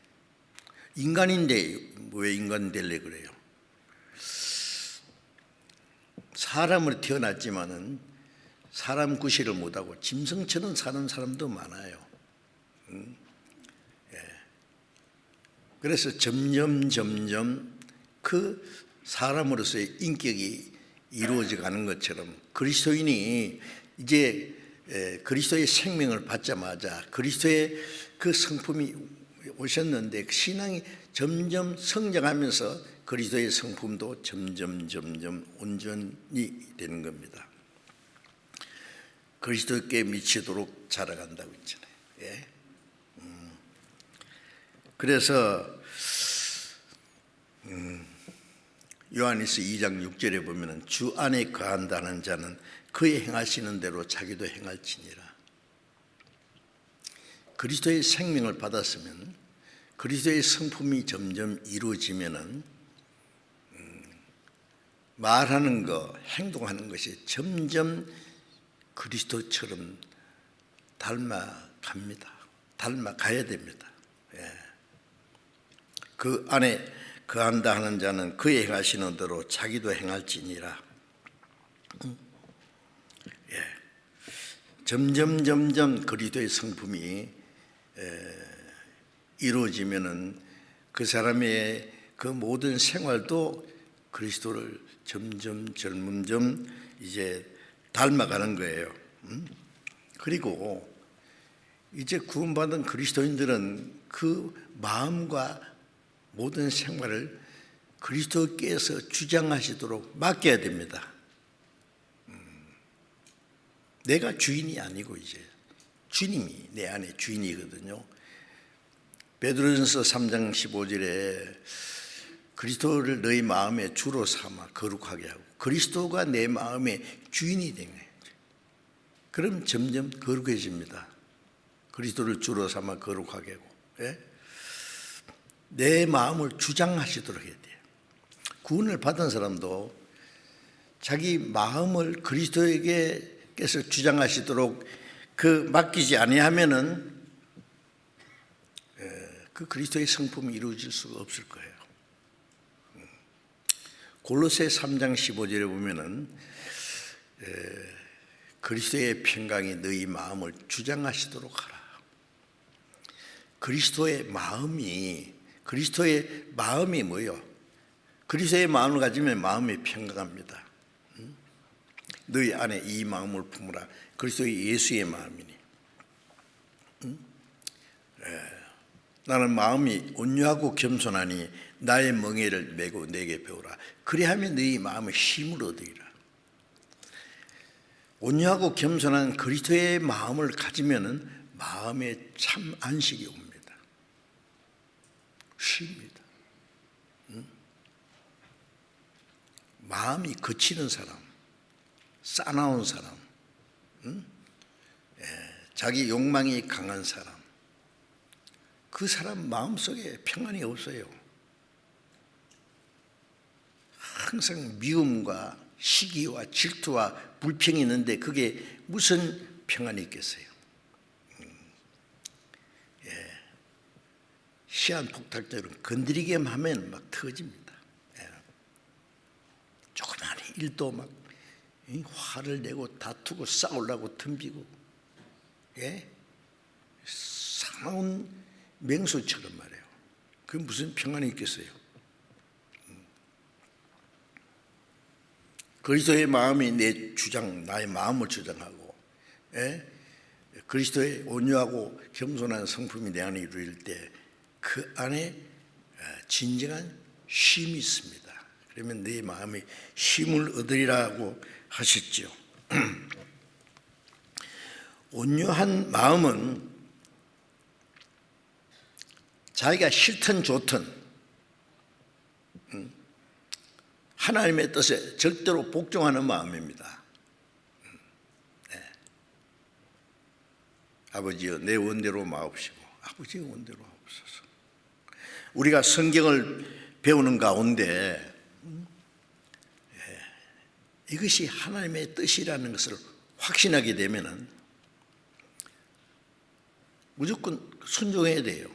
인간인데 왜 인간 될래 그래요? 사람으로 태어났지만은 사람 구실을 못하고 짐승처럼 사는 사람도 많아요. 그래서 점점 그 사람으로서의 인격이 이루어져 가는 것처럼 그리스도인이 이제 그리스도의 생명을 받자마자 그리스도의 그 성품이 오셨는데 신앙이 점점 성장하면서 그리스도의 성품도 점점 온전히 되는 겁니다. 그리스도께 미치도록 자라간다고 했잖아요. 예. 그래서 요한일서 2장 6절에 보면은 주 안에 거한다는 자는 그의 행하시는 대로 자기도 행할지니라. 그리스도의 생명을 받았으면 그리스도의 성품이 점점 이루어지면은 말하는 거, 행동하는 것이 점점 그리스도처럼 닮아갑니다. 닮아가야 됩니다. 예. 그 안에 거한다 하는 자는 그의 행하시는 대로 자기도 행할지니라. 예. 점점 그리스도의 성품이 이루어지면은 그 사람의 그 모든 생활도 그리스도를 점점 이제 닮아가는 거예요. 그리고 이제 구원받은 그리스도인들은 그 마음과 모든 생활을 그리스도께서 주장하시도록 맡겨야 됩니다. 내가 주인이 아니고 이제 주님이 내 안에 주인이거든요. 베드로전서 3장 15절에 그리스도를 너희 마음의 주로 삼아 거룩하게 하고 그리스도가 내 마음의 주인이 되는 거예요. 그럼 점점 거룩해집니다. 그리스도를 주로 삼아 거룩하게 하고. 예? 내 마음을 주장하시도록 해야 돼요. 구원을 받은 사람도 자기 마음을 그리스도에게서 주장하시도록 그 맡기지 아니하면은 그 그리스도의 성품이 이루어질 수가 없을 거예요. 골로새 3장 15절에 보면은 그리스도의 평강이 너희 마음을 주장하시도록 하라. 그리스도의 마음이 뭐예요? 그리스도의 마음을 가지면 마음이 평강합니다. 너희 안에 이 마음을 품으라. 그리스도의 예수의 마음이니. 나는 마음이 온유하고 겸손하니 나의 멍에를 메고 내게 배우라. 그리하면 너희 마음의 힘을 얻으리라. 온유하고 겸손한 그리스도의 마음을 가지면은 마음에 참 안식이 옵니다. 쉽니다. 마음이 거치는 사람, 싸나운 사람, 자기 욕망이 강한 사람, 그 사람 마음속에 평안이 없어요. 항상 미움과 시기와 질투와 불평이 있는데 그게 무슨 평안이 있겠어요? 시한폭탄처럼 건드리기만 하면 막 터집니다. 조그마한 일도 막 화를 내고 다투고 싸우려고 덤비고, 사나운 맹수처럼 말이에요. 그게 무슨 평안이 있겠어요? 그리스도의 마음이 내 주장, 나의 마음을 주장하고, 그리스도의 온유하고 겸손한 성품이 내 안에 이루어질 때 그 안에 진정한 쉼이 있습니다. 그러면 내 마음이 쉼을 얻으리라고 하셨죠. 온유한 마음은 자기가 싫든 좋든 하나님의 뜻에 절대로 복종하는 마음입니다. 아버지여 내 원대로 마옵시고 아버지의 원대로 하옵소서. 우리가 성경을 배우는 가운데 이것이 하나님의 뜻이라는 것을 확신하게 되면은 무조건 순종해야 돼요.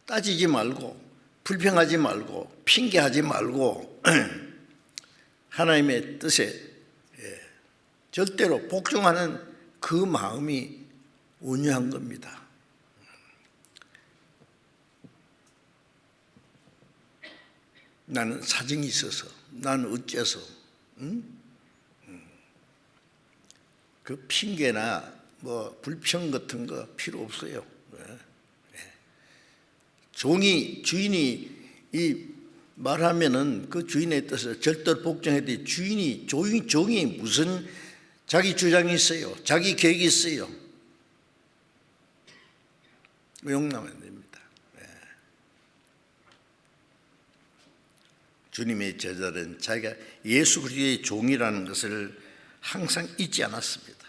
따지지 말고 불평하지 말고 핑계하지 말고 하나님의 뜻에 절대로 복종하는 그 마음이 온유한 겁니다. 나는 사정이 있어서, 나는 어째서, 그 핑계나 뭐 불평 같은 거 필요 없어요. 주인이 이 말하면은 그 주인의 뜻을 절대로 복종해야 돼. 종이 무슨 자기 주장이 있어요. 자기 계획이 있어요. 용납하면 됩니다. 주님의 제자들은 자기가 예수 그리스도의 종이라는 것을 항상 잊지 않았습니다.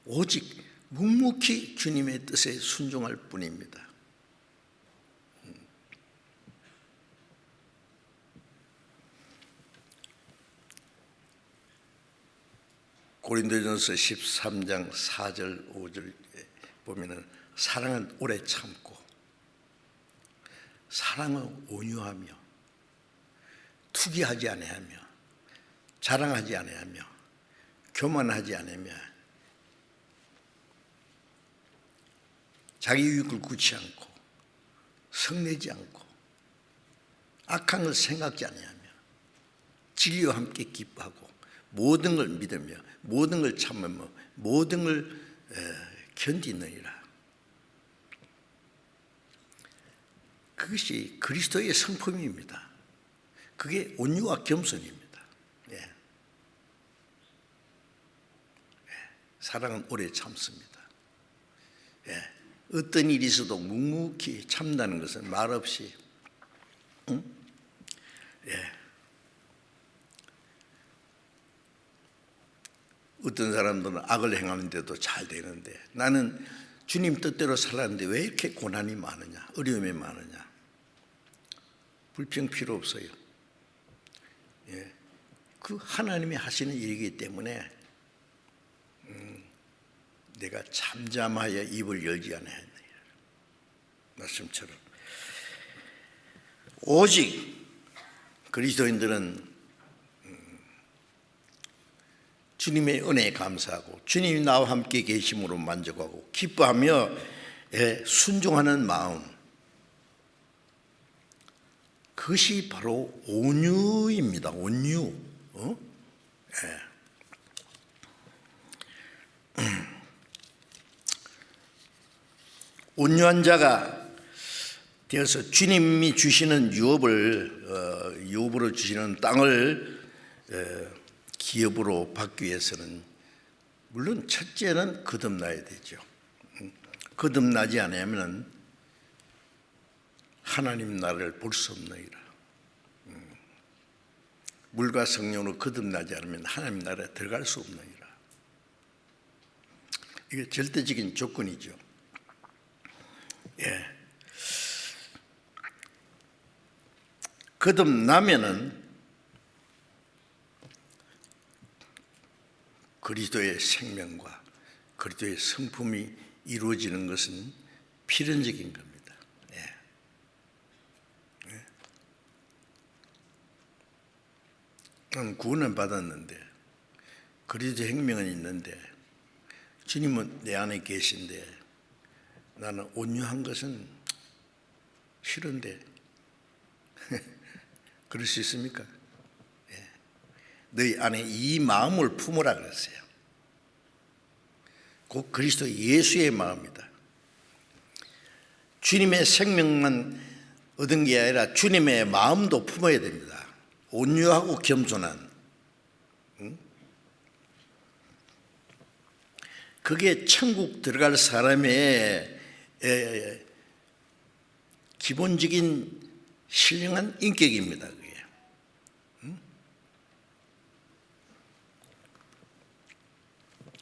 오직 묵묵히 주님의 뜻에 순종할 뿐입니다. 고린도전서 13장 4절 5절에 보면은 사랑은 오래 참고 사랑은 온유하며 투기하지 아니하며 자랑하지 아니하며 교만하지 아니하며 자기 유익을 구치 않고 성내지 않고 악한 걸 생각지 아니하며 진리와 함께 기뻐하고 모든 걸 믿으며 모든 걸 참으며 모든 걸 견디느니라. 그것이 그리스도의 성품입니다. 그게 온유와 겸손입니다. 사랑은 오래 참습니다. 어떤 일이 있어도 묵묵히 참다는 것은 말없이 어떤 사람들은 악을 행하는데도 잘 되는데 나는 주님 뜻대로 살았는데 왜 이렇게 고난이 많으냐, 어려움이 많으냐. 불평 필요 없어요. 그 하나님이 하시는 일이기 때문에 내가 잠잠하여 입을 열지 않아야 돼. 말씀처럼 오직 그리스도인들은 주님의 은혜에 감사하고 주님이 나와 함께 계심으로 만족하고 기뻐하며 순종하는 마음, 그것이 바로 온유입니다. 온유. 온유한 자가 되어서 주님이 주시는 유업으로 주시는 땅을 기업으로 받기 위해서는 물론 첫째는 거듭나야 되죠. 거듭나지 않으면 하나님 나라를 볼 수 없느니라. 물과 성령으로 거듭나지 않으면 하나님 나라에 들어갈 수 없느니라. 이게 절대적인 조건이죠. 거듭나면은 그리스도의 생명과 그리스도의 성품이 이루어지는 것은 필연적인 겁니다. 나는 구원은 받았는데 그리스도 생명은 있는데 주님은 내 안에 계신데 나는 온유한 것은 싫은데 그럴 수 있습니까? 너희 안에 이 마음을 품으라 그랬어요. 곧 그리스도 예수의 마음이다. 주님의 생명만 얻은 게 아니라 주님의 마음도 품어야 됩니다. 온유하고 겸손한. 그게 천국 들어갈 사람의 기본적인 신령한 인격입니다. 그게.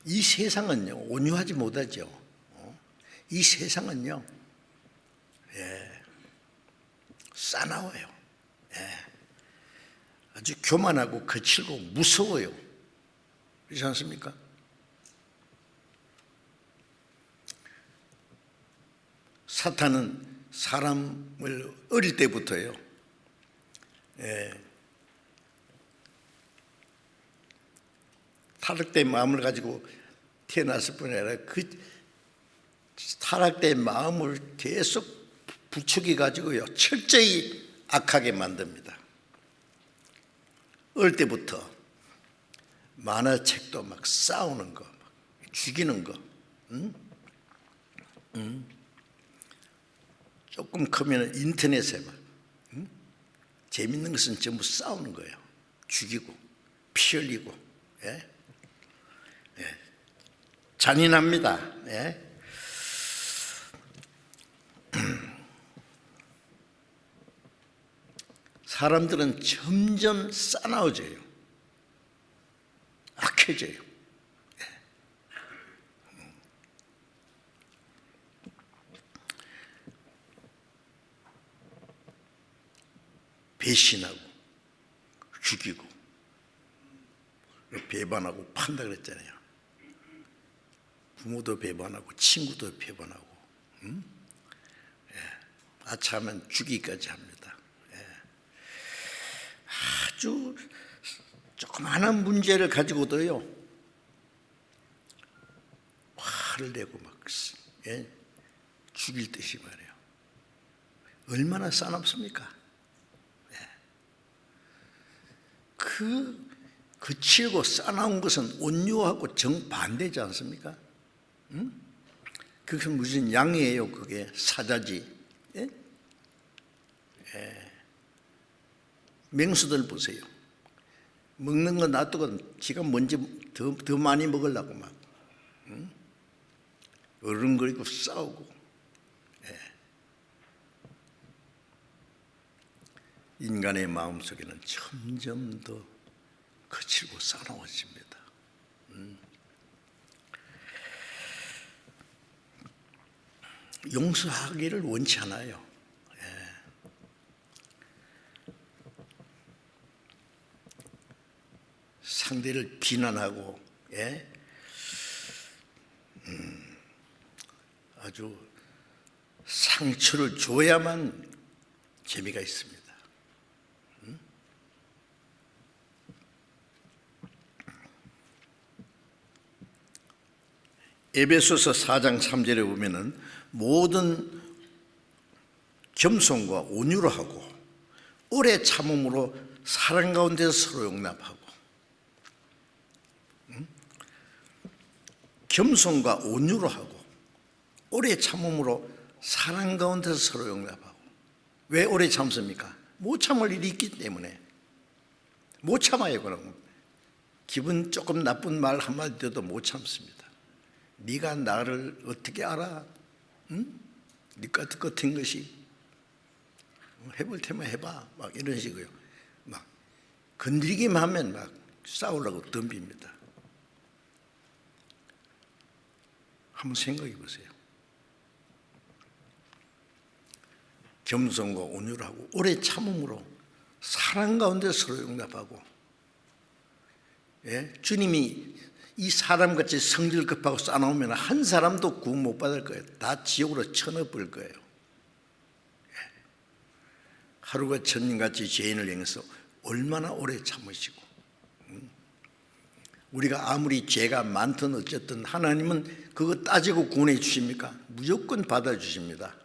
이 세상은요 온유하지 못하죠. 이 세상은요 싸나워요. 아주 교만하고 거칠고 무서워요. 그렇지 않습니까? 사탄은 사람을 어릴 때부터요 타락된 마음을 가지고 태어났을 뿐 아니라 그 타락된 마음을 계속 부추겨 가지고요 철저히 악하게 만듭니다. 어릴 때부터 만화책도 막 싸우는 거, 막 죽이는 거, 조금 크면 인터넷에 막 재밌는 것은 전부 싸우는 거예요. 죽이고 피 흘리고, 잔인합니다. 사람들은 점점 싸나워져요. 악해져요. 배신하고 죽이고 배반하고 판다 그랬잖아요. 부모도 배반하고 친구도 배반하고 아차하면 죽이기까지 합니다. 아주 조그마한 문제를 가지고도요 화를 내고 막 죽일 듯이 말이에요. 얼마나 싸납습니까? 그 거칠고 싸나운 것은 온유하고 정반대지 않습니까? 그것은 무슨 양이에요? 그게 사자지. 맹수들 보세요. 먹는 거 놔두고 지가 먼저 더 많이 먹으려고 막 어른거리고 싸우고. 인간의 마음속에는 점점 더 거칠고 싸나워집니다. 용서하기를 원치 않아요. 상대를 비난하고 아주 상처를 줘야만 재미가 있습니다. 에베소서 4장 3절에 보면은 모든 겸손과 온유로 하고 오래 참음으로 사랑 가운데서 서로 용납하고. 겸손과 온유로 하고 오래 참음으로 사랑 가운데서 서로 용납하고. 왜 오래 참습니까? 못 참을 일이 있기 때문에. 못 참아요. 그럼 기분 조금 나쁜 말 한마디 돼도 못 참습니다. 네가 나를 어떻게 알아? 응? 네가 같은 것이 해볼 테면 해봐. 막 이런 식으로 막 건드리기만 하면 막 싸우려고 덤빕니다. 한번 생각해 보세요. 겸손과 온유를 하고 오래 참음으로 사랑 가운데 서로 용납하고. 주님이 이 사람같이 성질 급하고 싸나우면 한 사람도 구원 못 받을 거예요. 다 지옥으로 쳐넣을 거예요. 하루가 천년같이 죄인을 향해서 얼마나 오래 참으시고. 우리가 아무리 죄가 많든 어쨌든 하나님은 그거 따지고 구원해 주십니까? 무조건 받아주십니다.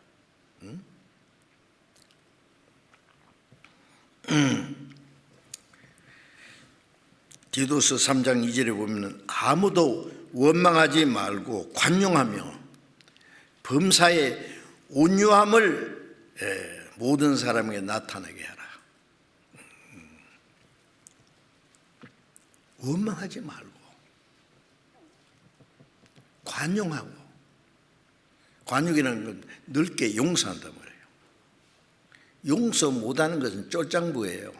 디도서 3장 2절에 보면 아무도 원망하지 말고 관용하며 범사에 온유함을 모든 사람에게 나타나게 하라. 원망하지 말고 관용하고. 관용이라는 건 넓게 용서한단 말이에요. 용서 못하는 것은 쫄장부예요.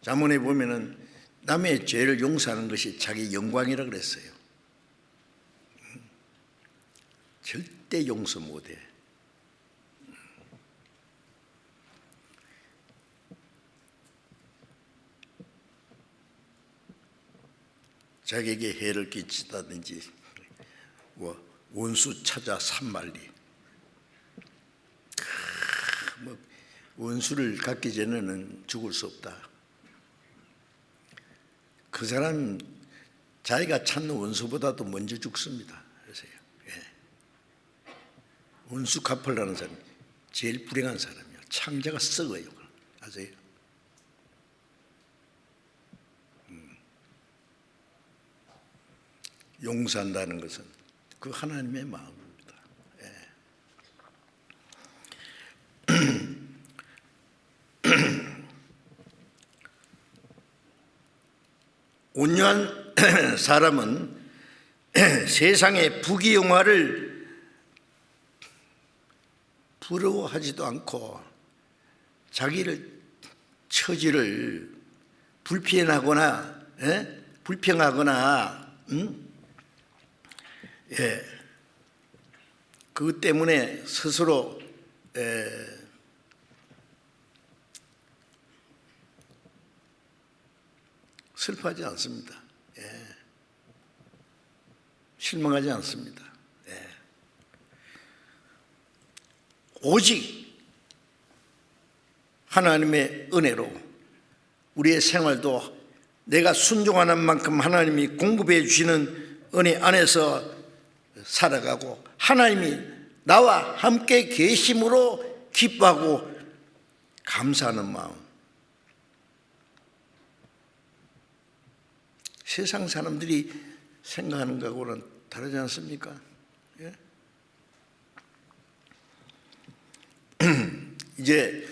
자문에 보면은 남의 죄를 용서하는 것이 자기 영광이라 그랬어요. 절대 용서 못해. 자기에게 해를 끼치다든지 원수 찾아 산말리. 원수를 갖기 전에는 죽을 수 없다. 그 사람 자기가 찾는 원수보다도 먼저 죽습니다. 그래서요. 원수 갚으려는 사람이 제일 불행한 사람이에요. 창자가 썩어요. 아세요? 용서한다는 것은 그 하나님의 마음입니다. 온유한 사람은 세상의 부귀영화를 부러워하지도 않고 자기를 처지를 불편하거나 불평하거나 그것 때문에 스스로 슬퍼하지 않습니다. 실망하지 않습니다. 오직 하나님의 은혜로 우리의 생활도 내가 순종하는 만큼 하나님이 공급해 주시는 은혜 안에서 살아가고 하나님이 나와 함께 계심으로 기뻐하고 감사하는 마음. 세상 사람들이 생각하는 것하고는 다르지 않습니까? 이제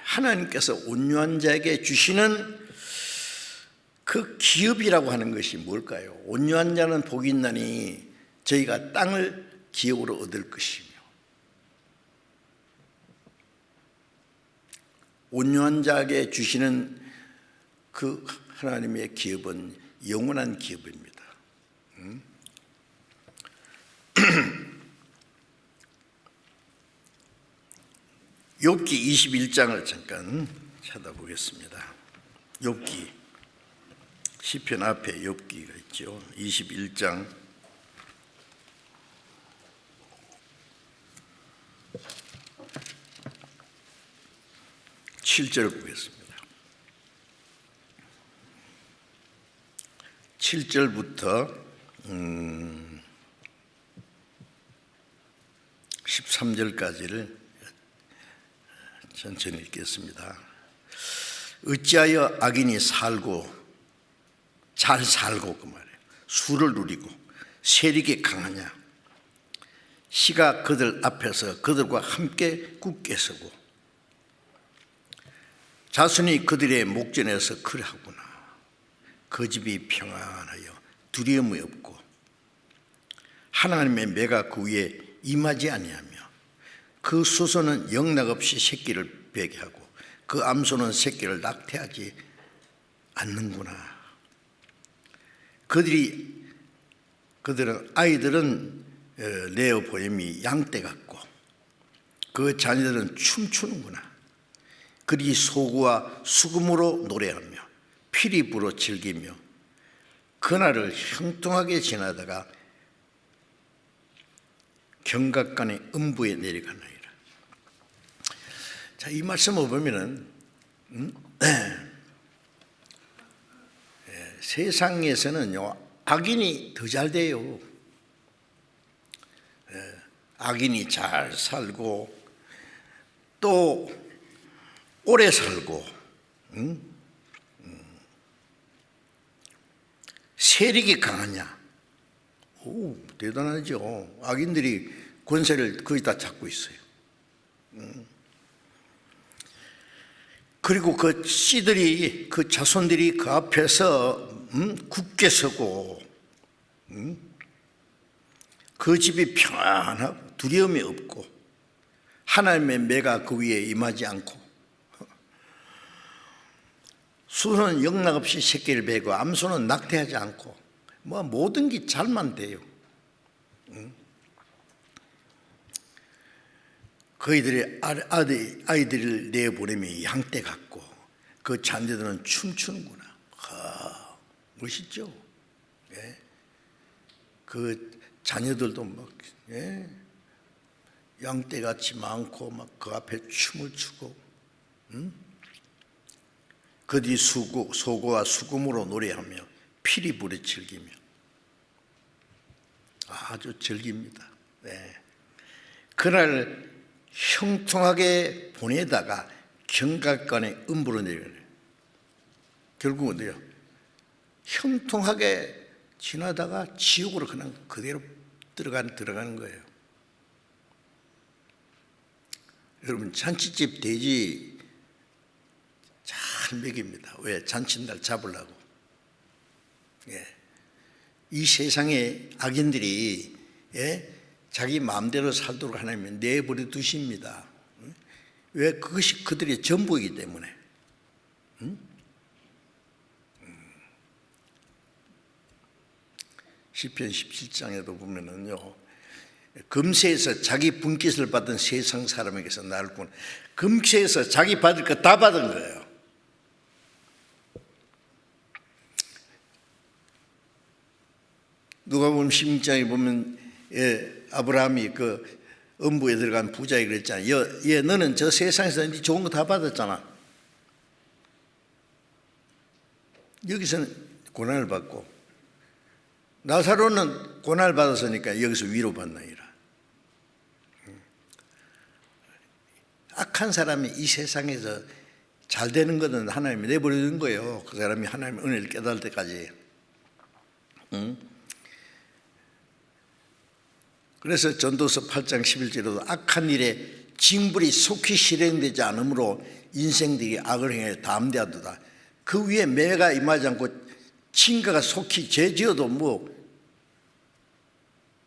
하나님께서 온유한 자에게 주시는 그 기업이라고 하는 것이 뭘까요? 온유한 자는 복이 있나니 저희가 땅을 기업으로 얻을 것이며, 온유한 자에게 주시는 그 하나님의 기업은 영원한 기업입니다. 욥기 21장을 잠깐 찾아보겠습니다. 욥기, 시편 앞에 욥기가 있죠. 21장 7절 보겠습니다. 7절부터 13절까지를 천천히 읽겠습니다. 어찌하여 악인이 잘 살고 그 말이에요. 수를 누리고 세력이 강하냐? 시가 그들 앞에서 그들과 함께 굳게 서고 자손이 그들의 목전에서 그러하구나. 그 집이 평안하여 두려움이 없고 하나님의 매가 그 위에 임하지 아니하며 그 수소는 영락없이 새끼를 베게 하고 그 암소는 새끼를 낙태하지 않는구나. 아이들은 레오보임이 양떼 같고 그 자녀들은 춤추는구나. 그들이 소구와 수금으로 노래하며 피리 불어 즐기며 그날을 형통하게 지나다가 경각간의 음부에 내려가나이다. 자, 이 말씀을 보면은 세상에서는요 악인이 더 잘 돼요. 악인이 잘 살고 또 오래 살고 세력이 강하냐? 오, 대단하죠. 악인들이 권세를 거의 다 잡고 있어요. 그리고 그 씨들이, 그 자손들이 그 앞에서 굳게 서고 그 집이 평안하고 두려움이 없고 하나님의 매가 그 위에 임하지 않고 수는 영락없이 새끼를 베고 암소는 낙태하지 않고 뭐 모든 게 잘만 돼요. 그이들의 아이들을 내보내면 양떼 같고 그 자녀들은 춤추는구나. 멋있죠? 예. 그 자녀들도 막 양떼같이 많고 막 그 앞에 춤을 추고, 그 뒤 소고와 수금으로 노래하며 피리부리 즐기며 아주 즐깁니다. 네. 그날 형통하게 보내다가 경각관에 음부로 내려요. 결국은 어디요? 형통하게 지나다가 지옥으로 그냥 그대로 들어가는 거예요. 여러분, 잔치집 돼지 잘 먹입니다. 왜? 잔칫날 잡으려고. 예. 이 세상의 악인들이 자기 마음대로 살도록 하나님은 내버려 두십니다. 왜? 그것이 그들의 전부이기 때문에. 시편 17장에도 보면은요, 금세에서 자기 분깃을 받은 세상 사람에게서 나를 구원. 금세에서 자기 받을 거 다 받은 거예요. 누가복음 16장에 보면 아브라함이 그 음부에 들어간 부자에게 그랬잖아요. 너는 저 세상에서 네 좋은 거 다 받았잖아. 여기서는 고난을 받고 나사로는 고난을 받았으니까 여기서 위로받나이라. 악한 사람이 이 세상에서 잘 되는 것은 하나님이 내버려둔 거예요. 그 사람이 하나님의 은혜를 깨달을 때까지. 그래서 전도서 8장 11절에도 악한 일에 징벌이 속히 실행되지 않으므로 인생들이 악을 행해 담대하도다. 그 위에 매가 임하지 않고 징가가 속히 죄지어도 뭐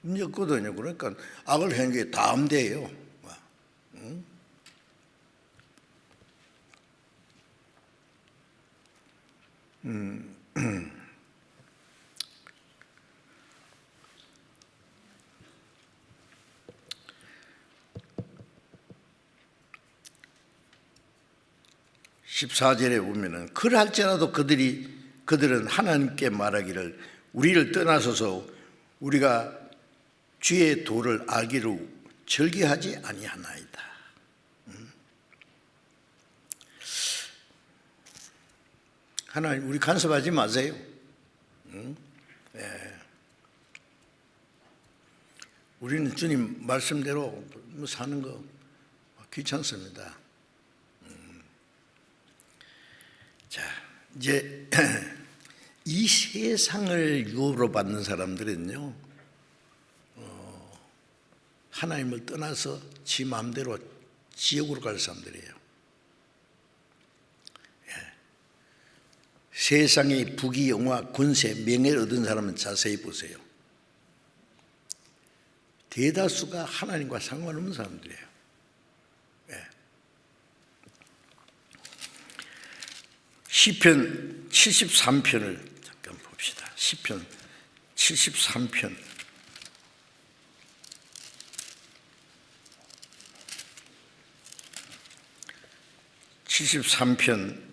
문제 없거든요. 그러니까 악을 행해 담대해요. 14절에 보면은 그럴지라도 그들은 하나님께 말하기를 우리를 떠나소서 우리가 주의 도를 알기로 절기하지 아니하나이다. 하나님, 우리 간섭하지 마세요. 우리는 주님 말씀대로 사는 거 귀찮습니다. 자, 이제 이 세상을 유업으로 받는 사람들은요, 하나님을 떠나서 지 마음대로 지옥으로 갈 사람들이에요. 세상의 부귀, 영화, 권세, 명예를 얻은 사람은 자세히 보세요. 대다수가 하나님과 상관없는 사람들이에요. 시편 73편을 잠깐 봅시다. 시편 73편 73편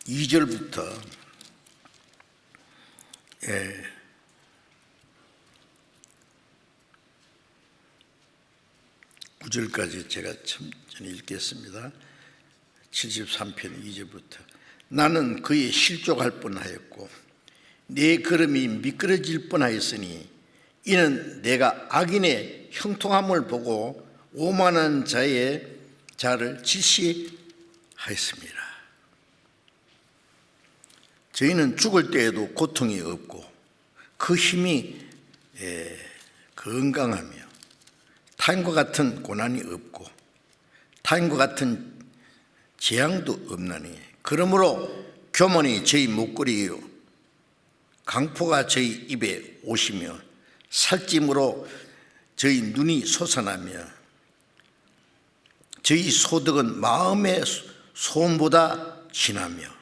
2절부터 9절까지 제가 천천히 읽겠습니다. 73편 2절부터 나는 그의 실족할 뻔하였고 내 걸음이 미끄러질 뻔하였으니 이는 내가 악인의 형통함을 보고 오만한 자를 질시하였습니다. 저희는 죽을 때에도 고통이 없고 그 힘이 건강하며 타인과 같은 고난이 없고 타인과 같은 재앙도 없나니 그러므로 교만이 저희 목걸이요 강포가 저희 입에 오시며 살찜으로 저희 눈이 솟아나며 저희 소득은 마음의 소음보다 진하며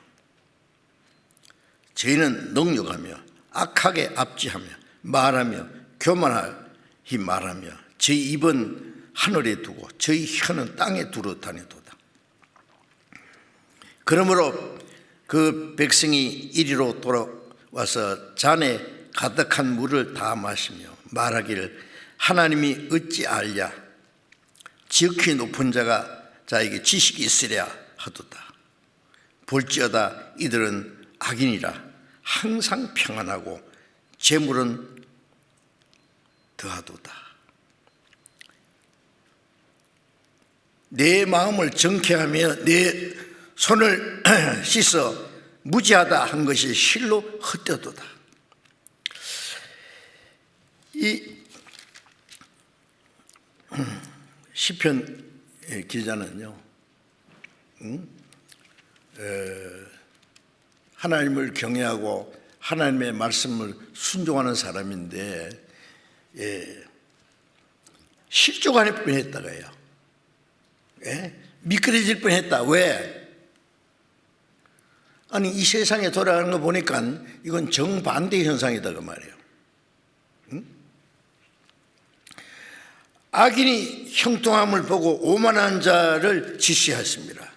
저희는 능욕하며 악하게 압지하며 말하며 교만하게 말하며 저희 입은 하늘에 두고 저희 혀는 땅에 두루 다니도다. 그러므로 그 백성이 이리로 돌아와서 잔에 가득한 물을 다 마시며 말하기를 하나님이 어찌 알랴 지극히 높은 자에게 지식이 있으랴 하도다. 볼지어다 이들은 악인이라 항상 평안하고 재물은 더하도다. 내 마음을 정케하며 내 손을 씻어 무지하다 한 것이 실로 헛되도다. 이 시편 기자는요, 하나님을 경외하고 하나님의 말씀을 순종하는 사람인데 실족할 뻔했다가요. 미끄러질 뻔했다. 왜? 아니 이 세상에 돌아가는 거 보니까 이건 정반대 현상이다 그 말이에요. 악인이 형통함을 보고 오만한 자를 지시하십니다.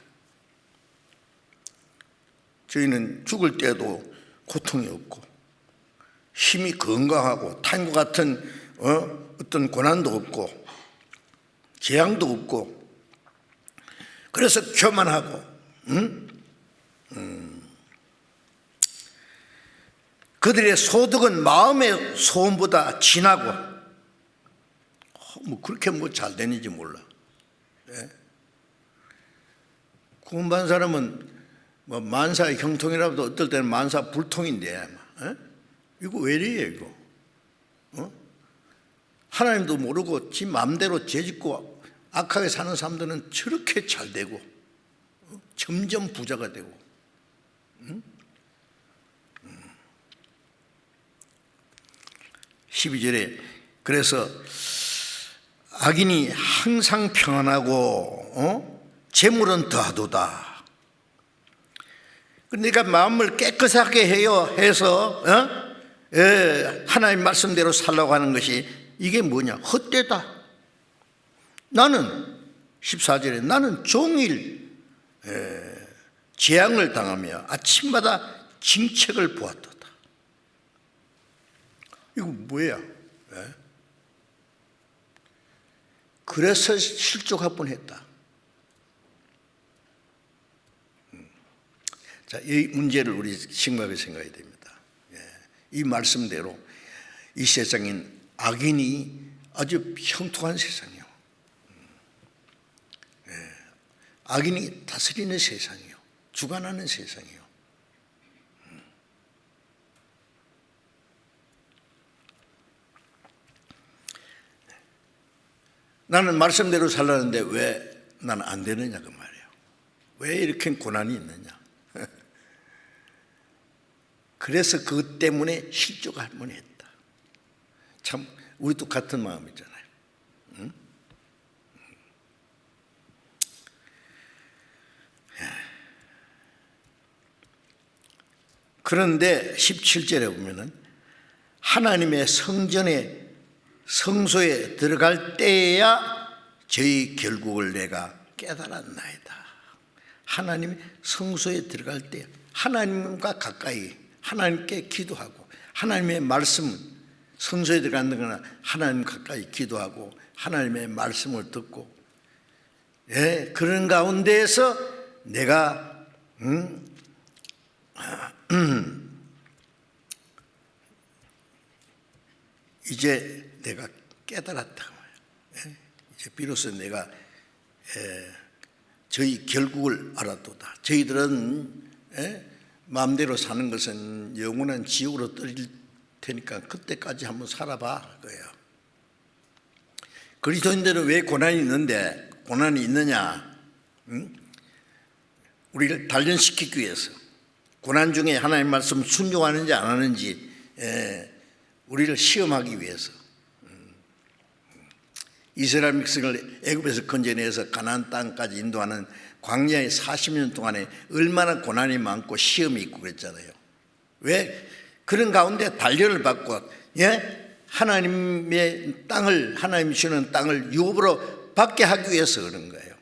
저희는 죽을 때도 고통이 없고 힘이 건강하고 탄과 같은 어떤 고난도 없고 재앙도 없고 그래서 교만하고 그들의 소득은 마음의 소음보다 진하고 뭐 그렇게 뭐 잘 되는지 몰라. 구원받은 사람은 뭐 만사의 형통이라도 어떨 때는 만사 불통인데 이거 왜 이래요 이거? 하나님도 모르고 지 마음대로 죄짓고 악하게 사는 사람들은 저렇게 잘 되고 점점 부자가 되고 12절에 그래서 악인이 항상 평안하고 재물은 더하도다. 그러니까 마음을 깨끗하게 해서 하나님 말씀대로 살라고 하는 것이 이게 뭐냐? 헛되다. 나는 14절에 나는 종일 재앙을 당하며 아침마다 징책을 보았도다. 이거 뭐야? 그래서 실족할 뻔했다. 자, 이 문제를 우리 심각하게 생각해야 됩니다. 이 말씀대로 이 세상인 악인이 아주 형통한 세상이요. 악인이 다스리는 세상이요. 주관하는 세상이요. 나는 말씀대로 살라는데 왜 나는 안 되느냐 그 말이에요. 왜 이렇게 고난이 있느냐. 그래서 그것 때문에 실족할 뻔했다. 참 우리도 같은 마음이잖아요. 응? 그런데 17절에 보면은 하나님의 성소에 들어갈 때야 저희 결국을 내가 깨달았나이다. 하나님의 성소에 들어갈 때 하나님과 가까이 하나님께 기도하고 하나님의 말씀 성소에 들어가는 거나 하나님 가까이 기도하고 하나님의 말씀을 듣고 그런 가운데에서 내가 이제 내가 깨달았다. 이제 비로소 내가 저희 결국을 알았도다. 저희들은 마음대로 사는 것은 영원한 지옥으로 떨어질 테니까 그때까지 한번 살아봐 그거예요. 그리스도인들은 왜 고난이 있는데 고난이 있느냐? 우리를 단련시키기 위해서 고난 중에 하나님 말씀 순종하는지 안 하는지 우리를 시험하기 위해서. 이스라엘 백성을 애굽에서 건져내서 가나안 땅까지 인도하는 광야의 40년 동안에 얼마나 고난이 많고 시험이 있고 그랬잖아요. 왜? 그런 가운데 단련을 받고 하나님의 땅을, 하나님이 주는 땅을 유업으로 받게 하기 위해서 그런 거예요.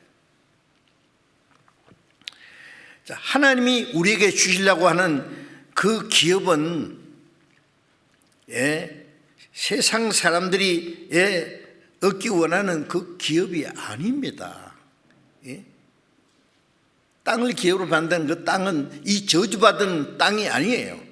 자, 하나님이 우리에게 주시려고 하는 그 기업은 세상 사람들이 얻기 원하는 그 기업이 아닙니다. 땅을 기업으로 받는 그 땅은 이 저주받은 땅이 아니에요.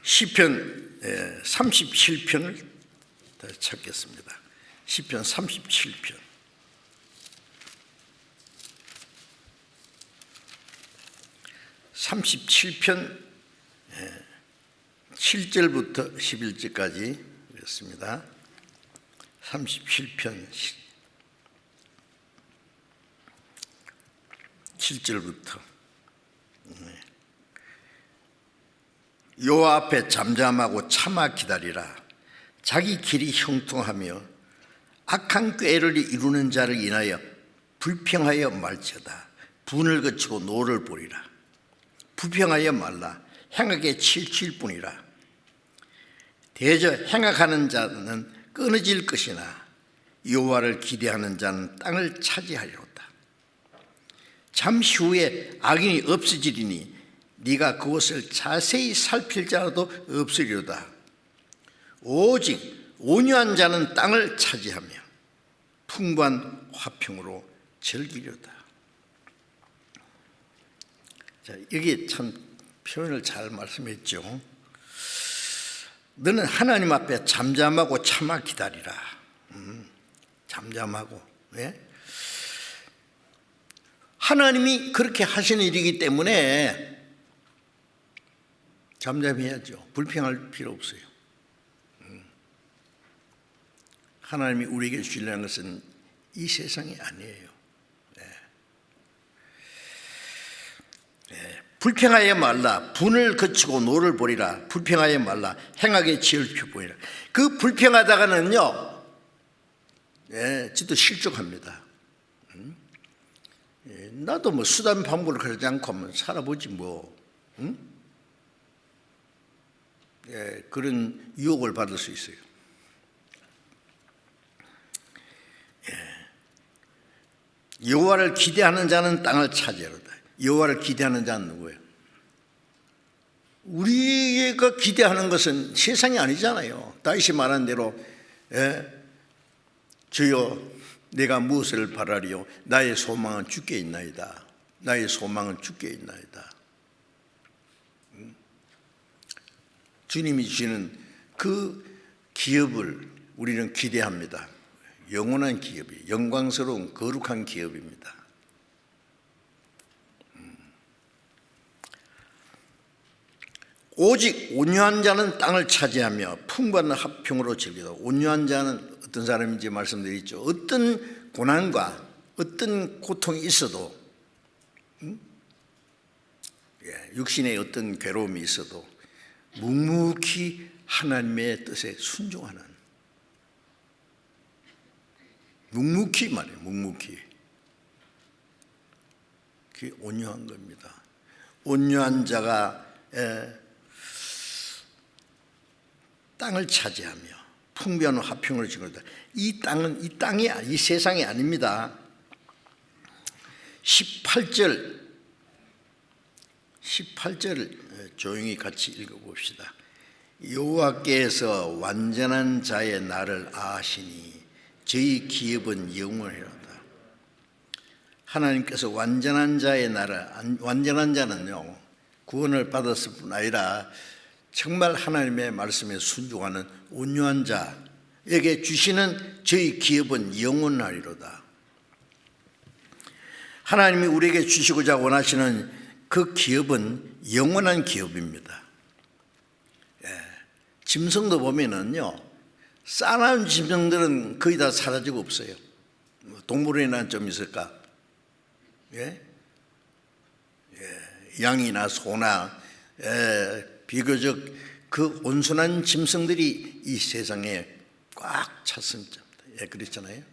시편 37편을 찾겠습니다. 시편 37편 37편 7절부터 11절까지 읽습니다. 37편 7절부터 여호와 앞에 잠잠하고 참아 기다리라. 자기 길이 형통하며 악한 꾀를 이루는 자를 인하여 불평하여 말지어다. 분을 거치고 노를 보리라. 불평하여 말라. 행악에 치칠 뿐이라. 대저 행악하는 자는 끊어질 것이나 여호와를 기대하는 자는 땅을 차지하리로다. 잠시 후에 악인이 없어지리니 네가 그것을 자세히 살필 자라도 없으리로다. 오직 온유한 자는 땅을 차지하며 풍부한 화평으로 즐기려다. 자, 여기 참 표현을 잘 말씀했죠. 너는 하나님 앞에 잠잠하고 참아 기다리라. 잠잠하고. 하나님이 그렇게 하시는 일이기 때문에 잠잠해야죠. 불평할 필요 없어요. 하나님이 우리에게 주시려는 것은 이 세상이 아니에요. 불평하여 말라. 분을 거치고 노를 보리라. 불평하여 말라. 행악에 지을 보이라. 그 불평하다가는요, 지도 실족합니다. 나도 뭐 수단 방법을 그러지 않고 하면 살아보지 뭐. 그런 유혹을 받을 수 있어요. 여호와를 기대하는 자는 땅을 차지하리로다. 여호와를 기대하는 자는 누구예요? 우리가 기대하는 것은 세상이 아니잖아요. 다윗이 말한 대로 주여 내가 무엇을 바라리요? 나의 소망은 주께 있나이다. 나의 소망은 주께 있나이다. 주님이 주시는 그 기업을 우리는 기대합니다. 영원한 기업이, 영광스러운 거룩한 기업입니다. 오직 온유한 자는 땅을 차지하며 풍부한 화평으로 즐기다. 온유한 자는 어떤 사람인지 말씀드렸죠. 어떤 고난과 어떤 고통이 있어도, 육신의 어떤 괴로움이 있어도 묵묵히 하나님의 뜻에 순종하는, 묵묵히 말이에요. 묵묵히. 그게 온유한 겁니다. 온유한 자가 땅을 차지하며 풍부한 화평을 지고다. 이 땅은 이 땅이, 이 세상이 아닙니다. 18절 조용히 같이 읽어봅시다. 여호와께서 완전한 자의 날을 아시니 저희 기업은 영원하리로다. 하나님께서 완전한 자의 날을, 완전한 자는요, 구원을 받았을 뿐 아니라 정말 하나님의 말씀에 순종하는 온유한 자에게 주시는 저희 기업은 영원하리로다. 하나님이 우리에게 주시고자 원하시는 그 기업은 영원한 기업입니다. 짐승도 보면은요, 싸나운 짐승들은 거의 다 사라지고 없어요. 동물원에는 좀 있을까? 양이나 소나 비교적 그 온순한 짐승들이 이 세상에 꽉 찼습니다. 그렇잖아요.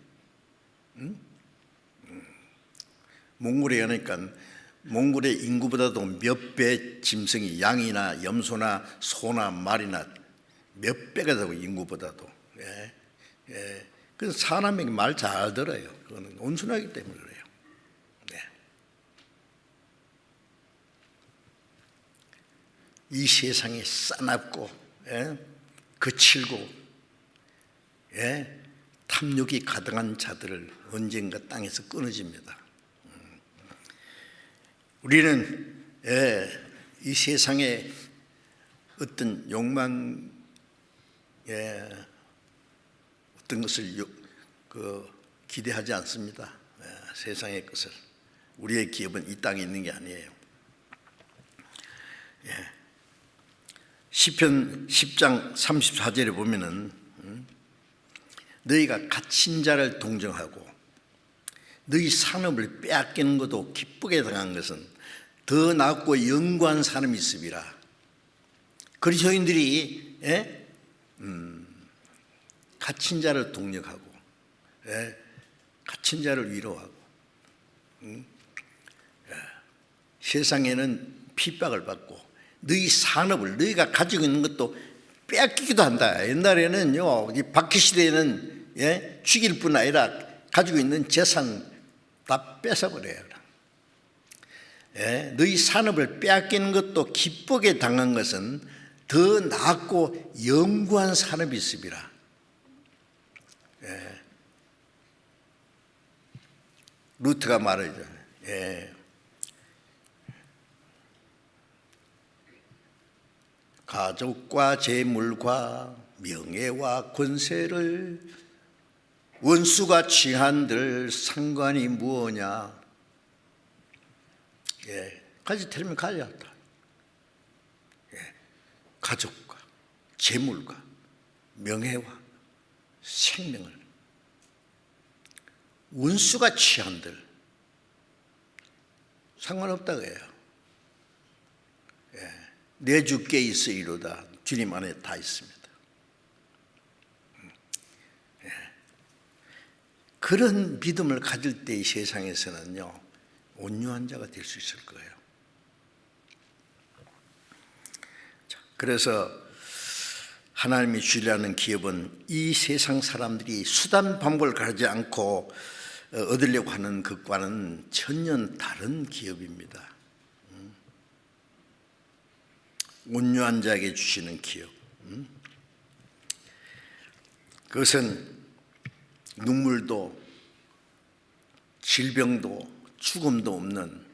몽골에 가니까 몽골의 인구보다도 몇 배 짐승이 양이나 염소나 소나 말이나 몇 배가 되고 인구보다도. 그 사람에게 말 잘 들어요. 그거는 온순하기 때문에 그래요. 이 세상에 싸납고 거칠고 탐욕이 가득한 자들을 언젠가 땅에서 끊어집니다. 우리는 이 세상에 어떤 욕망, 어떤 것을 기대하지 않습니다. 세상의 것을. 우리의 기업은 이 땅에 있는 게 아니에요. 시편 10장 34절에 보면은 너희가 갇힌 자를 동정하고 너희 산업을 빼앗기는 것도 기쁘게 당한 것은 더 낫고 영구한 사람이 있으리라. 그리스도인들이 갇힌 자를 동력하고 갇힌 자를 위로하고 세상에는 핍박을 받고 너희 산업을 너희가 가지고 있는 것도 빼앗기기도 한다. 옛날에는요, 이 박해 시대에는 죽일 뿐 아니라 가지고 있는 재산 다 뺏어버려요. 너희 산업을 빼앗기는 것도 기쁘게 당한 것은 더 낫고 영구한 산업이 있으리라. 루트가 말하죠. 가족과 재물과 명예와 권세를 원수가 취한들 상관이 무엇냐. 가지 틀면 가져왔다. 가족과 재물과 명예와 생명을 원수가 취한들 상관없다고 해요. 내 주께 있으리로다. 주님 안에 다 있습니다. 그런 믿음을 가질 때 이 세상에서는요, 온유한 자가 될 수 있을 거예요. 그래서 하나님이 주려는 기업은 이 세상 사람들이 수단 방법을 가지 않고 얻으려고 하는 것과는 전혀 다른 기업입니다. 온유한 자에게 주시는 기업. 그것은 눈물도 질병도 죽음도 없는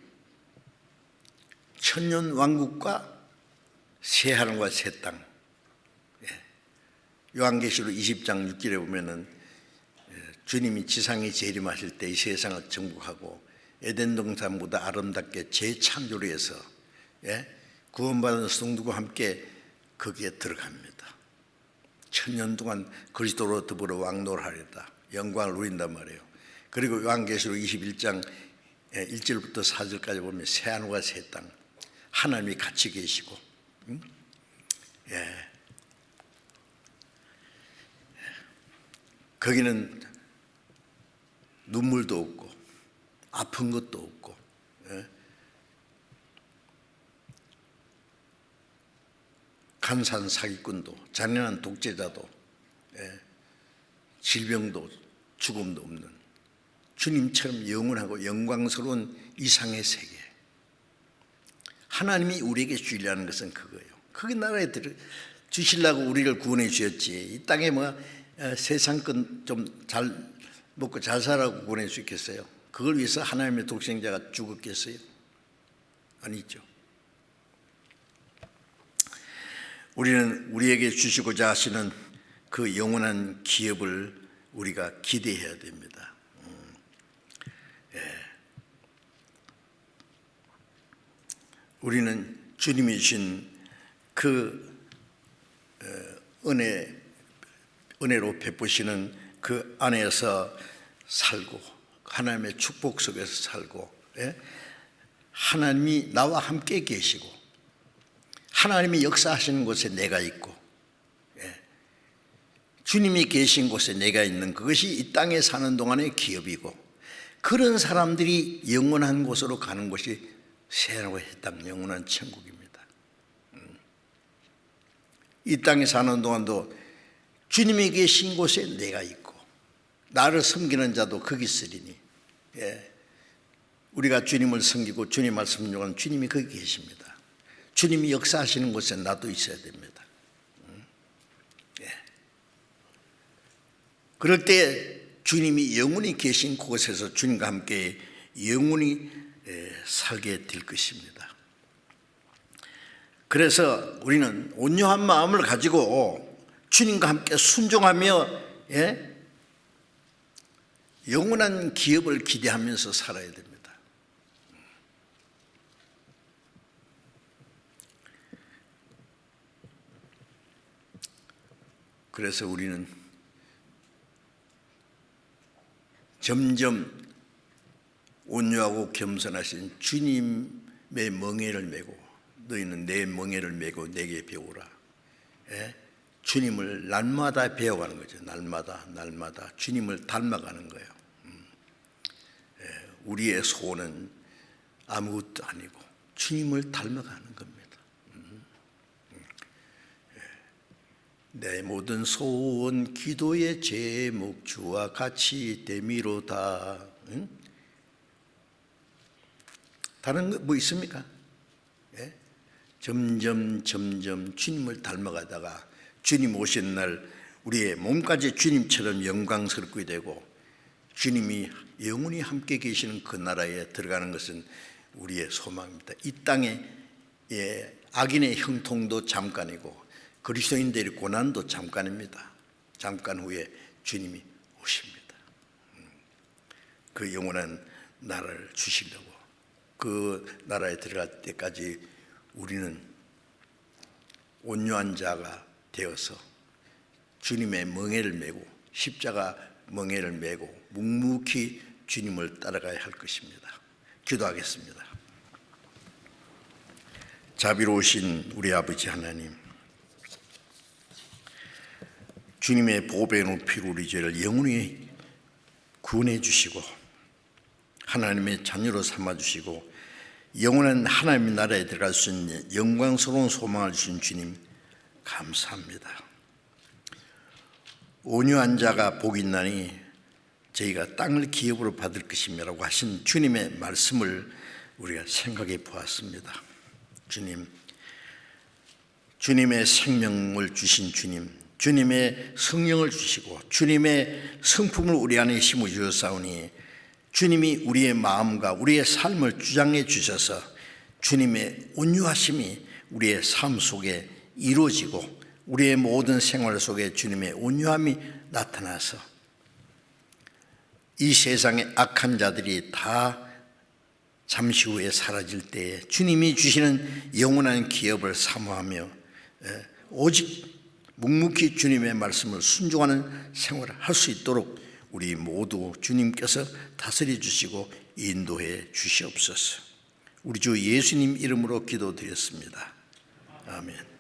천년 왕국과 새 하늘과 새 땅. 요한계시록 20장 6절에 보면은 주님이 지상에 재림하실 때 이 세상을 정복하고 에덴 동산보다 아름답게 재창조를 해서 구원받은 성도와 함께 거기에 들어갑니다. 천년 동안 그리스도로 더불어 왕노하리다. 영광을 누린단 말이에요. 그리고 요한계시록 21장 1절부터 4절까지 보면 새 하늘과 새 땅, 하나님이 같이 계시고, 거기는 눈물도 없고 아픈 것도 없고 간사한 사기꾼도 잔인한 독재자도 질병도 죽음도 없는 주님처럼 영원하고 영광스러운 이상의 세계. 하나님이 우리에게 주려는 것은 그거예요. 그 나라에 주시려고 우리를 구원해 주셨지. 이 땅에 세상 건 좀 잘 먹고 잘 살라고 구원할 수 있겠어요? 그걸 위해서 하나님의 독생자가 죽었겠어요? 아니죠. 우리는 우리에게 주시고자 하시는 그 영원한 기업을 우리가 기대해야 됩니다. 우리는 주님이 주신 그 은혜로 베푸시는 그 안에서 살고 하나님의 축복 속에서 살고 하나님이 나와 함께 계시고 하나님이 역사하시는 곳에 내가 있고 주님이 계신 곳에 내가 있는 그것이 이 땅에 사는 동안의 기업이고, 그런 사람들이 영원한 곳으로 가는 곳이 새하늘과 새 땅 영원한 천국입니다. 이 땅에 사는 동안도 주님이 계신 곳에 내가 있고 나를 섬기는 자도 거기 있으리니, 우리가 주님을 섬기고 주님 말씀 순종하는 주님이 거기 계십니다. 주님이 역사하시는 곳에 나도 있어야 됩니다. 그럴 때 주님이 영원히 계신 곳에서 주님과 함께 영원히 살게 될 것입니다. 그래서 우리는 온유한 마음을 가지고 주님과 함께 순종하며 영원한 기업을 기대하면서 살아야 됩니다. 그래서 우리는 점점 온유하고 겸손하신 주님의 멍에를 메고, 너희는 내 멍에를 메고 내게 배우라. 주님을 날마다 배워가는 거죠. 날마다 주님을 닮아가는 거예요. 우리의 소원은 아무것도 아니고 주님을 닮아가는 겁니다. 내 모든 소원 기도의 제목 주와 같이 되미로다. 다른 거 뭐 있습니까? 점점 주님을 닮아가다가 주님 오신 날 우리의 몸까지 주님처럼 영광스럽게 되고, 주님이 영원히 함께 계시는 그 나라에 들어가는 것은 우리의 소망입니다. 이 땅에 악인의 형통도 잠깐이고 그리스도인들의 고난도 잠깐입니다. 잠깐 후에 주님이 오십니다. 그 영원한 나라를 주시려고, 그 나라에 들어갈 때까지 우리는 온유한 자가 되어서 주님의 멍에를 메고, 십자가 멍에를 메고 묵묵히 주님을 따라가야 할 것입니다. 기도하겠습니다. 자비로우신 우리 아버지 하나님, 주님의 보배의 높이로 우리 죄를 영원히 구원해 주시고 하나님의 자녀로 삼아 주시고 영원한 하나님의 나라에 들어갈 수 있는 영광스러운 소망을 주신 주님 감사합니다. 온유한 자가 복이 있나니 저희가 땅을 기업으로 받을 것이며라고 하신 주님의 말씀을 우리가 생각해 보았습니다. 주님, 주님의 생명을 주신 주님, 주님의 성령을 주시고 주님의 성품을 우리 안에 심어 주셨사오니 주님이 우리의 마음과 우리의 삶을 주장해 주셔서 주님의 온유하심이 우리의 삶 속에 이루어지고 우리의 모든 생활 속에 주님의 온유함이 나타나서 이 세상의 악한 자들이 다 잠시 후에 사라질 때에 주님이 주시는 영원한 기업을 사모하며 오직 묵묵히 주님의 말씀을 순종하는 생활을 할 수 있도록 우리 모두 주님께서 다스려 주시고 인도해 주시옵소서. 우리 주 예수님 이름으로 기도드렸습니다. 아멘.